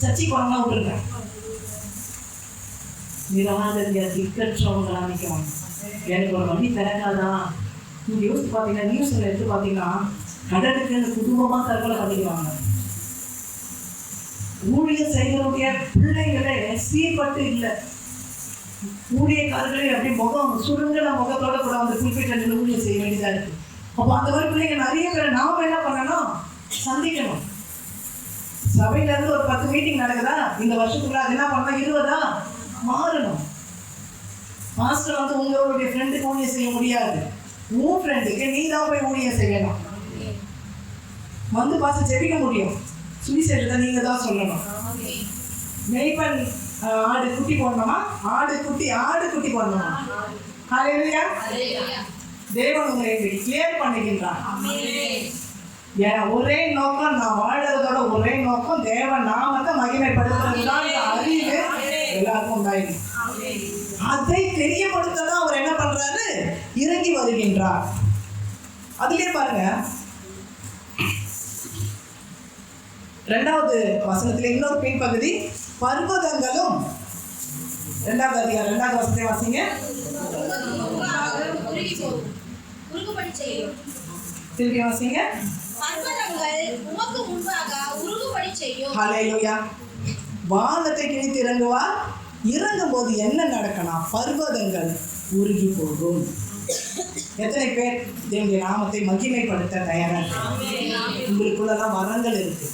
சர்ச்சைக்கு போனவங்களாம் விட்டுருங்க. நிராகரியா திக்கற்றவங்களா நிற்கிறாங்க. எனக்கு ஒரு வழி திறக்காதான். நீங்கள் யோசிச்சு பார்த்தீங்கன்னா, நியூஸில் எடுத்து பார்த்தீங்கன்னா கடலுக்கு குடும்பமாக தற்கொலை பண்ணிக்குவாங்க. ஊழியர் செய்கிறவங்க பிள்ளைங்களே சீர்பட்டு இல்லை. ஊழியக்காரர்களே அப்படி முகம் சுருங்கின முகத்தோட கூட வந்து குறிப்பிட்ட ஊழியர் செய்ய வேண்டியதாக இருக்குது. அப்போ அந்த மாதிரி பிள்ளைங்க நிறைய பேர் நாம் என்ன பண்ணணும், சந்திக்கணும். சபையிலேருந்து ஒரு 10 மீட்டிங் நடக்குதா இந்த வருஷத்துக்குள்ள, அது என்ன பண்ணால் 20 மாறணும். மாஸ்டர் வந்து உங்களுடைய ஃப்ரெண்டுக்கு ஊழியம் செய்ய முடியாது. உன் ஃப்ரெண்டுக்கு நீ தான் போய் ஊழியம் செய்யணும். வந்து பார்த்து ஜெபிக்க முடியும். சுவிசேஷத்தை நீங்கள் தான் சொல்லணும். மெய்ப்பன் ஆடு குட்டி போடணுமா, ஆடு குட்டி போடணுமா? ஹல்லேலூயா. தேவன் உங்களை கிளியர் பண்ணுகின்றான். என் ஒரே நோக்கம், நான் வாழறதோட ஒரே நோக்கம் தேவன் நாமத்தை மகிமைப்படுத்துறதுதான். அறிவு எல்லாருக்கும் உண்டாயிடும். அதை தெரியப்படுத்ததான் அவர் என்ன பண்றாரு, இறங்கி வருகின்றார். அதுலயே பாருங்க, 2வது வசனத்துல இன்னொரு பின்பகுதி, பர்வதங்களும் 2வது அதிகாரம் 2வது வசனத்தை வாசிங்க. திருப்பி வாசிங்க. ஹல்லேலூயா. வானத்தை கிழித்து இறங்குவார். இறங்கும் போது என்ன நடக்கணும், பர்வதங்கள் உருகி போகும். எத்தனை பேர் தேவனுடைய நாமத்தை மகிமைப்படுத்த தயாராக? உங்களுக்குள்ளதான் வரங்கள் இருக்கு.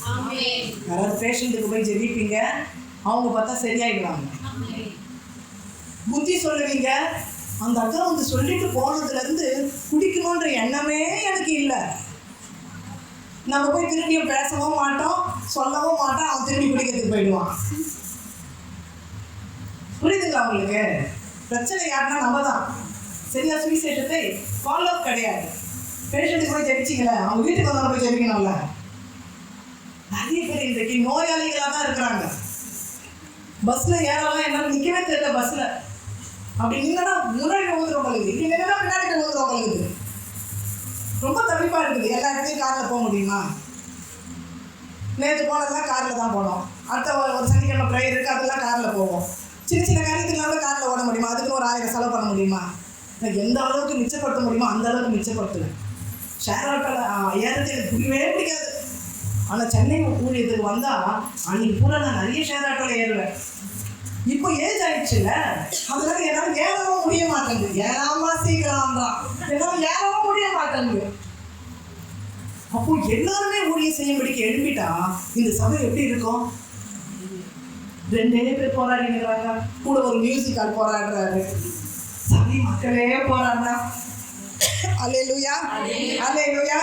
யாராவது பேஷண்ட்டுக்கு போய் ஜெபிப்பீங்க, அவங்க பார்த்தா சரியாயிடுவாங்க. புத்தி சொல்லுவீங்க, அந்த அக்கா வந்து சொல்லிட்டு போனதுலேருந்து குடிக்கணுன்ற எண்ணமே எனக்கு இல்லை. நம்ம போய் திரும்பியும் பேசவும் மாட்டோம், சொல்லவும் மாட்டோம், அவன் திரும்பி குடிக்கிறதுக்கு போயிடுவான். புரியுதுங்களா உங்களுக்கு? பிரச்சனை யாருன்னா நம்ம தான். சரியா சுவிசேஷத்தை ஃபாலோ கிடையாது. பேஷண்ட்டுக்கு போய் ஜெபிச்சிங்களே, அவங்க வீட்டுக்கு வந்தாலும் போய் ஜெபிக்கணும்ல. நிறைய பேர் இன்றைக்கு நோயாளிகளாக தான் இருக்கிறாங்க. பஸ்ஸில் ஏறலாம், என்னால் நிற்கவே தெரியல. பஸ்ஸில் அப்படி நின்னா முன்னாடி ஊதுறோம் பழகுது, இப்படி நின்னா பின்னாடி ஊதுறோம் பழகுது. ரொம்ப தவிப்பாக இருக்குது. எல்லா இடத்துலையும் காரில் போக முடியுமா? நேற்று போனதெல்லாம் காரில் தான் போனோம். அடுத்த ஒரு சனிக்கிழமை ப்ரேயர் இருக்குது, அதெல்லாம் காரில் போவோம். சின்ன சின்ன காரியத்துக்குலாம் காரில் ஓட முடியுமா? அதுக்குன்னு ஒரு 1000 செலவு பண்ண முடியுமா? எந்த அளவுக்கு மிச்சப்படுத்த முடியுமோ அந்த அளவுக்கு மிச்சப்படுத்துவேன். ஷேர் ஆட்டோவில் ஏறது எனக்கு புரியவே பிடிக்காது. ஆனால் சென்னை ஊழியத்துக்கு வந்தால் அன்றைக்கி பூரா நான் நிறைய ஷேர் ஆட்டோவில் ஏறுவேன். இப்போ ஏஜ் ஆயிடுச்சுல்ல, அதனால என்னால் ஏறவும் முடிய மாட்டேங்குது. ஏறாமா சீக்கிரம்ன்றான், என்னால் ஏறவும் முடிய மாட்டேங்குது. அப்போ எல்லாருமே ஊழியம் செய்யும்படிக்கு எழுப்பிட்டா இந்த சபை எப்படி இருக்கும்? 2 பேர் போராடிக்கிறாங்க, கூட ஒரு மியூசிக்கால் போராடுறாரு. சபை மக்களே போராடினா. அல்லேலூயா, அல்லேலூயா.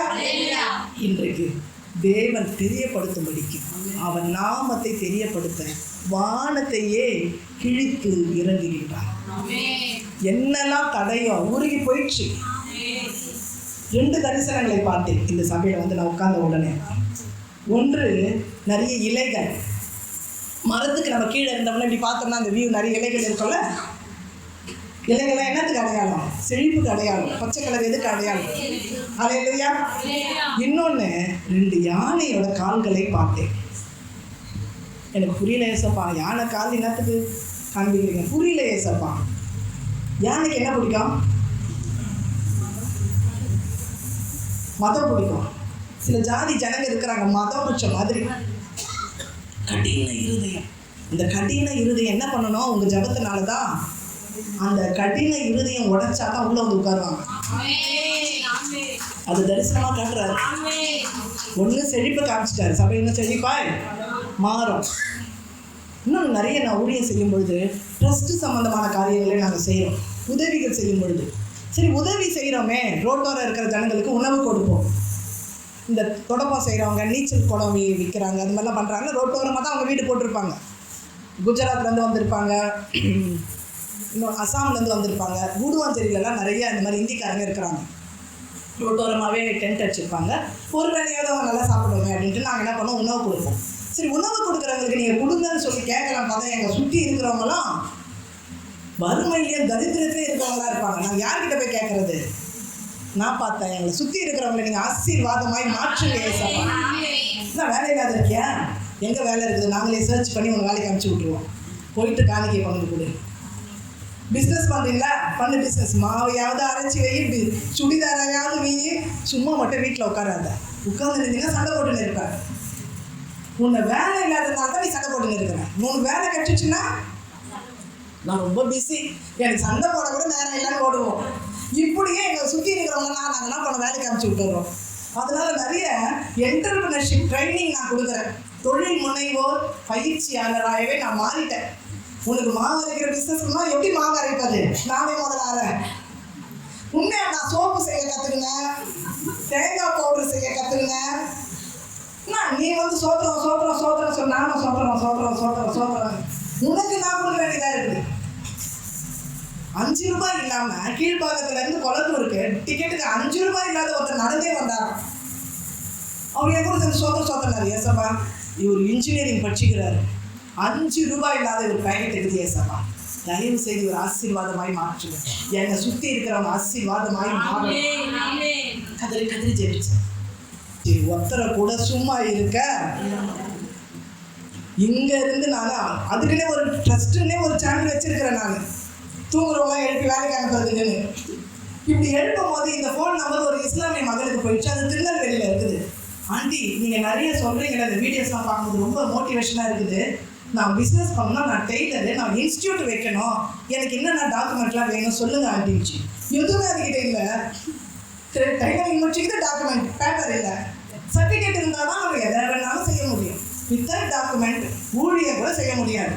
இன்றைக்கு தேவன் தெரியப்படுத்தும்படிக்கு, அவன் நாமத்தை தெரியப்படுத்த வானத்தையே கிழித்து இறங்குகின்றார். என்னெல்லாம் தடையோ உருகி போயிடுச்சு. 2 தரிசனங்களை பார்த்தேன் இந்த சபையில் வந்து நான் உட்கார்ந்த உடனே. ஒன்று, நிறைய இலைகள். மரத்துக்கு நம்ம கீழே இருந்தோம்னா இப்படி பார்த்தோம்னா அந்த வியூ நிறைய இலைகள் இருக்கும்ல. இலைகள்லாம் என்னத்துக்கு அடையாளம்? செழிப்புக்கு அடையாளம். பச்சை கலர் எதுக்கு அடையாளம்? அல்லேலூயா. இன்னொன்று, 2 யானையோட கால்களை பார்த்தேன். எனக்கு புரியல ஏசப்பா, யானை கால் என்னத்துக்கு காண்பிக்கிறீங்க? புரியல ஏசப்பா. யானைக்கு என்ன பிடிக்கும்? மதம் பிடிக்கும். சில ஜாதி ஜனங்க இருக்கிறாங்க, மதம் பிடிச்ச மாதிரி. கடின இருதயம். இந்த கடின இருதயம் என்ன பண்ணணும்? உங்கள் ஜபத்தினால தான் அந்த கடின இருதயம் உடைச்சாதான் உள்ள வந்து உட்காருவாங்க. அது தரிசனமாக காட்டுறாரு. ஒன்று செழிப்பை காமிச்சிட்டாரு, சபை இன்னும் செழிப்பாய் மாறும். இன்னும் நிறைய நான் ஊழியம் செய்யும் பொழுது ட்ரஸ்ட்டு சம்மந்தமான காரியங்களை நாங்கள் செய்கிறோம். உதவிகள் செய்யும் பொழுது, சரி உதவி செய்கிறோமே, ரோட்டோரம் இருக்கிற ஜனங்களுக்கு உணவு கொடுப்போம். இந்த தொடப்பம் செய்கிறவங்க, நீச்சல் குடம் விற்கிறாங்க, அது மாதிரிலாம் பண்ணுறாங்க. ரோட்டோரமாக தான் அவங்க வீடு போட்டிருப்பாங்க. குஜராத்லேருந்து வந்திருப்பாங்க, இன்னும் அசாம்லேருந்து வந்திருப்பாங்க. கூடுவாஞ்சேரியிலலாம் நிறைய இந்த மாதிரி இந்திக்காரங்க இருக்கிறாங்க. ரோட்டோரமாகவே டென்ட் அடிச்சிருப்பாங்க. ஒரு வேலையாவது அவங்க நல்லா சாப்பிடுவாங்க அப்படின்ட்டு நாங்கள் என்ன பண்ணோம், உணவு கொடுப்போம். சரி, உணவு கொடுக்குறவங்களுக்கு நீங்கள் கொடுங்கன்னு சொல்லி கேட்கலாம் பார்த்தா எங்கள் சுற்றி இருக்கிறவங்களாம் வறுமையிலேயே தரித்திரத்திலே இருக்கிறவங்களா இருப்பாங்க. நாங்கள் யார்கிட்ட போய் கேட்கறது? நான் பார்த்தேன், எங்களை சுற்றி இருக்கிறவங்களை நீங்கள் ஆசீர்வாதமாய் மாற்றுங்க ஏசப்பா. நான் வேலை இல்லாத இருக்கியா? எங்கே வேலை இருக்குது? நாங்களே சர்ச் பண்ணி உங்கள் வேலைக்கு அனுப்பிச்சி விட்ருவோம். போயிட்டு காணிக்கை கொண்டு கொடு. பிஸ்னஸ் பண்ணுறீங்களா? பண்ணு பிஸ்னஸ். மாவையாவது அரைச்சி வை, சுடிதாரையாவது வெயி. சும்மா மட்டும் வீட்டில் உட்காராத. உட்காந்துருந்தீங்கன்னா சண்டை போட்டுன்னு இருப்பாங்க. உன்னை வேலை இல்லாததுனால தான் நீ சண்டை போட்டுன்னு இருக்கிறேன். 3 வேலை கிடச்சிச்சுன்னா நான் ரொம்ப பிஸி, எனக்கு சண்டை போட கூட நேரம் இல்லைன்னு ஓடுவோம். இப்படியே எங்களை சுற்றி இருக்கிறவங்கன்னா நாங்கள் என்ன பண்ண வேலைக்கு அனுப்பிச்சி விட்டுறோம். அதனால நிறைய என்டர்பிரினர்ஷிப் ட்ரைனிங் நான் கொடுக்குறேன். தொழில் முனைவோர் பயிற்சியாளராகவே நான் மாறிட்டேன். உனக்கு மாவு அரைக்கிற பிஸ்னஸ்னா எப்படி மாவு அரைப்பது? நானே முதல்ல உண்மையா நான் சோப்பு செய்ய கற்றுக்கினேன், தேங்காய் பவுடர் செய்ய கற்றுக்கினேன். நீ வந்து சோத்திரம் சோத்திரம் சோத்திரம் சொல், நானும் சோத்திரம் சோத்திரம் சோத்திரம் சோத்திரம். உனக்கு நான் கொடுக்க வேண்டியதாக இருக்குது. 5 ரூபாய் இல்லாமல் கீழ்பாக்கத்துலேருந்து கொளத்தூருக்கு டிக்கெட்டுக்கு 5 ரூபாய் இல்லாத ஒருத்தர் நடந்தே வந்தாராம். அவர் என் கூட சேர்ந்து சோத்திரம் சோத்திரம். ஏசப்பா, இவர் இன்ஜினியரிங் படிச்சுக்கிறாரு, 5 ரூபாய் இல்லாத ஒரு பேக்கெட் இருக்குது. ஏசப்பா, தயவு செய்து ஒரு ஆசீர்வாதமாய் மாற்றுங்க. என்னை சுற்றி இருக்கிறவங்க ஆசீர்வாதமாய் மாறும். கதறி கதறி ஜெபிச்சேன். ஒருத்தரை கூட சும்மா இருக்க இங்க இருந்து நான் அதுக்குன்னே ஒரு ட்ரஸ்ட்டுன்னே ஒரு சேனல் வச்சிருக்கிறேன். நான் தூங்குறவங்க எழுப்பி வேலைக்கு அனுப்புறதுக்குன்னு இப்படி எழுப்பும் போது இந்த ஃபோன் நம்பர் ஒரு இஸ்லாமிய மகளுக்கு போயிடுச்சு. அது திருநெல்வேலியில் இருக்குது. ஆண்டி, நீங்கள் நிறைய சொல்கிறீங்களே, அந்த வீடியோஸ்லாம் பார்க்கும்போது ரொம்ப மோட்டிவேஷனாக இருக்குது. நான் பிஸ்னஸ் பண்ணணும், நான் டெய்லரு, நான் இன்ஸ்டியூட் வைக்கணும், எனக்கு என்னென்ன டாக்குமெண்ட்லாம் வேணும் சொல்லுங்கள் ஆண்டிச்சு. எதுவுமே அதுக்கிட்ட இல்லை. டைலரிங் முடிச்சுக்கிட்டு டாக்குமெண்ட் பேப்பர் இல்லை. சர்டிஃபிகேட் இருந்தால் தான் நம்ம எதை வேணாலும் செய்ய முடியும். வித்தவுட் டாக்குமெண்ட் ஊழியம் கூட செய்ய முடியாது.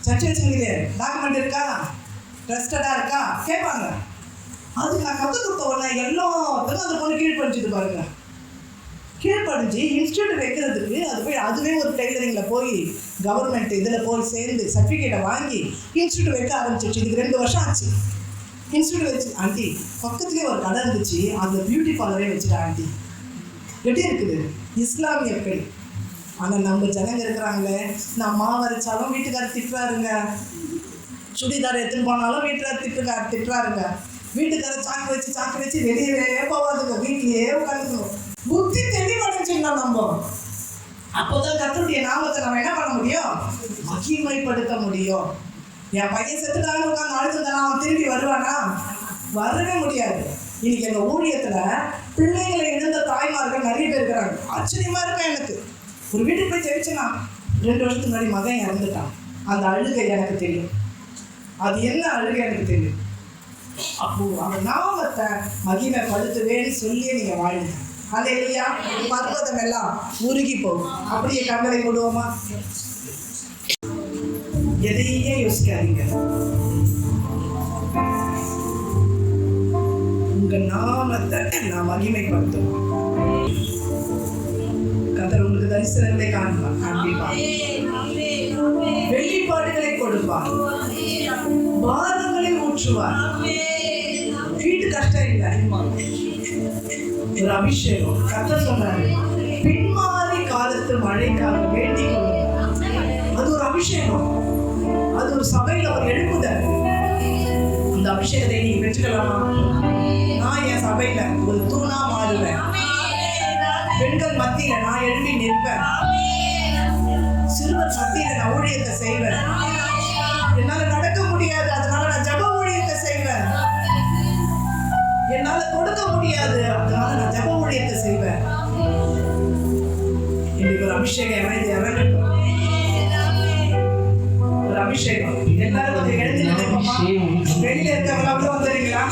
சர்ச் வச்சுங்களே, டாக்குமெண்ட் இருக்கா, ட்ரஸ்டடாக இருக்கா கேட்பாங்க. அதுக்கு நான் கற்றுக் கொடுத்த உடனே எல்லாத்துக்கும் அந்த பொண்ணு கீழ்படிச்சுது பாருங்க. கீழ்படிஞ்சு இன்ஸ்டியூட் வைக்கிறதுக்கு அது போய் அதுவே ஒரு டெய்லரிங்கில் போய் கவர்மெண்ட் இதில் போய் சேர்ந்து சர்டிஃபிகேட்டை வாங்கி இன்ஸ்டியூட் வைக்க ஆரம்பிச்சிச்சு. இதுக்கு 2 வருஷம் ஆச்சு. இன்ஸ்டியூட் வச்சு ஆண்டி பக்கத்துலேயே ஒரு கடை இருந்துச்சு, அந்த பியூட்டி பார்லரே வச்சுட்டா. ஆண்டி எப்படி இருக்குது? இஸ்லாமிய பெண். ஆனால் நம்ம ஜனங்க இருக்கிறாங்களே, நான் மாவரைச்சாலும் வீட்டுக்காரர் திட்டுறாருங்க, சுடிதார் எடுத்துன்னு போனாலும் வீட்டுக்காரர் திட்டுறாருங்க, வீட்டுக்காரர் சாக்கு வச்சு வெளியவே போவாதுங்க, வீட்லேயே உட்காந்துக்கணும். புத்தி தெளிவடைஞ்சுன்னா நம்ம அப்போதான் கர்த்தருடைய நாமத்தை நம்ம என்ன பண்ண முடியும்? மகிமைப்படுத்த முடியும். என் பையன் செத்துட்டாங்க உட்காந்து அழுதுந்தானா அவன் திரும்பி வருவானா? வரவே முடியாது. இன்னைக்கு எங்கள் ஊழியத்தில் பிள்ளைகளை இழந்த தாய்மார்கள் நிறைய பேர் இருக்கிறாங்க. ஆச்சரியமாக இருக்கும் எனக்கு. ஒரு வீட்டுக்கு போய் தெரிச்சுனா 2 வருஷத்துக்கு முன்னாடி மகன் இறந்துட்டான். அந்த அழுகை எனக்கு தெரியும். அது என்ன அழுகை எனக்கு தெரியும். அப்போ அந்த நாமத்தை மகிமைப்படுத்துவேன்னு சொல்லியே நீங்கள் வாழுங்க. அல்லேலூயா. பர்வதம் எல்லாம் உருகி போகும். அப்படியே கண்களை விடுவோமா? எதையே யோசிக்காதீங்க. உங்க நாமத்தை நான் மகிமைப்படுத்தும். கர்த்தர் உங்களுக்கு தரிசனங்களை காண்பிப்பார், வெளிப்பாடுகளை கொடுப்பார், பாரங்களை ஊற்றுவார். வீட்டு கஷ்டம் இல்லை, ஒரு அபிஷேகம். கர்த்தர் சொன்னாரு, பின்மாறி காலத்து மழைக்காக வேண்டிக் கொள்ளுங்க. அது ஒரு அபிஷேகம், அது ஒரு சபையில் ஒரு எழுப்புதல். அந்த அபிஷேகத்தை நீங்க பெற்றுக்கலாமா? நான் என் சபையில ஒரு தூணா மாறுவேன். பெண்கள் மத்தியில நான் எழுப்பி நிற்பேன். சிறுவர் மத்தியில நான் ஊழியத்தை செய்வேன். என்னால நடக்க முடியாது, அதனால நான் ஜப ஊழியத்தை செய்வேன். என்னால கொடுக்க முடியாது, அதனால நான் ஜப ஊழியத்தை செய்வேன். இன்னைக்கு ஒரு அபிஷேகம் இறங்கட்டும். ஒரு அபிஷேகம். எல்லாரும் கொஞ்சம் எழுந்து நினைப்போமா? வெளியில இருக்கவங்க வந்துடுறீங்களா?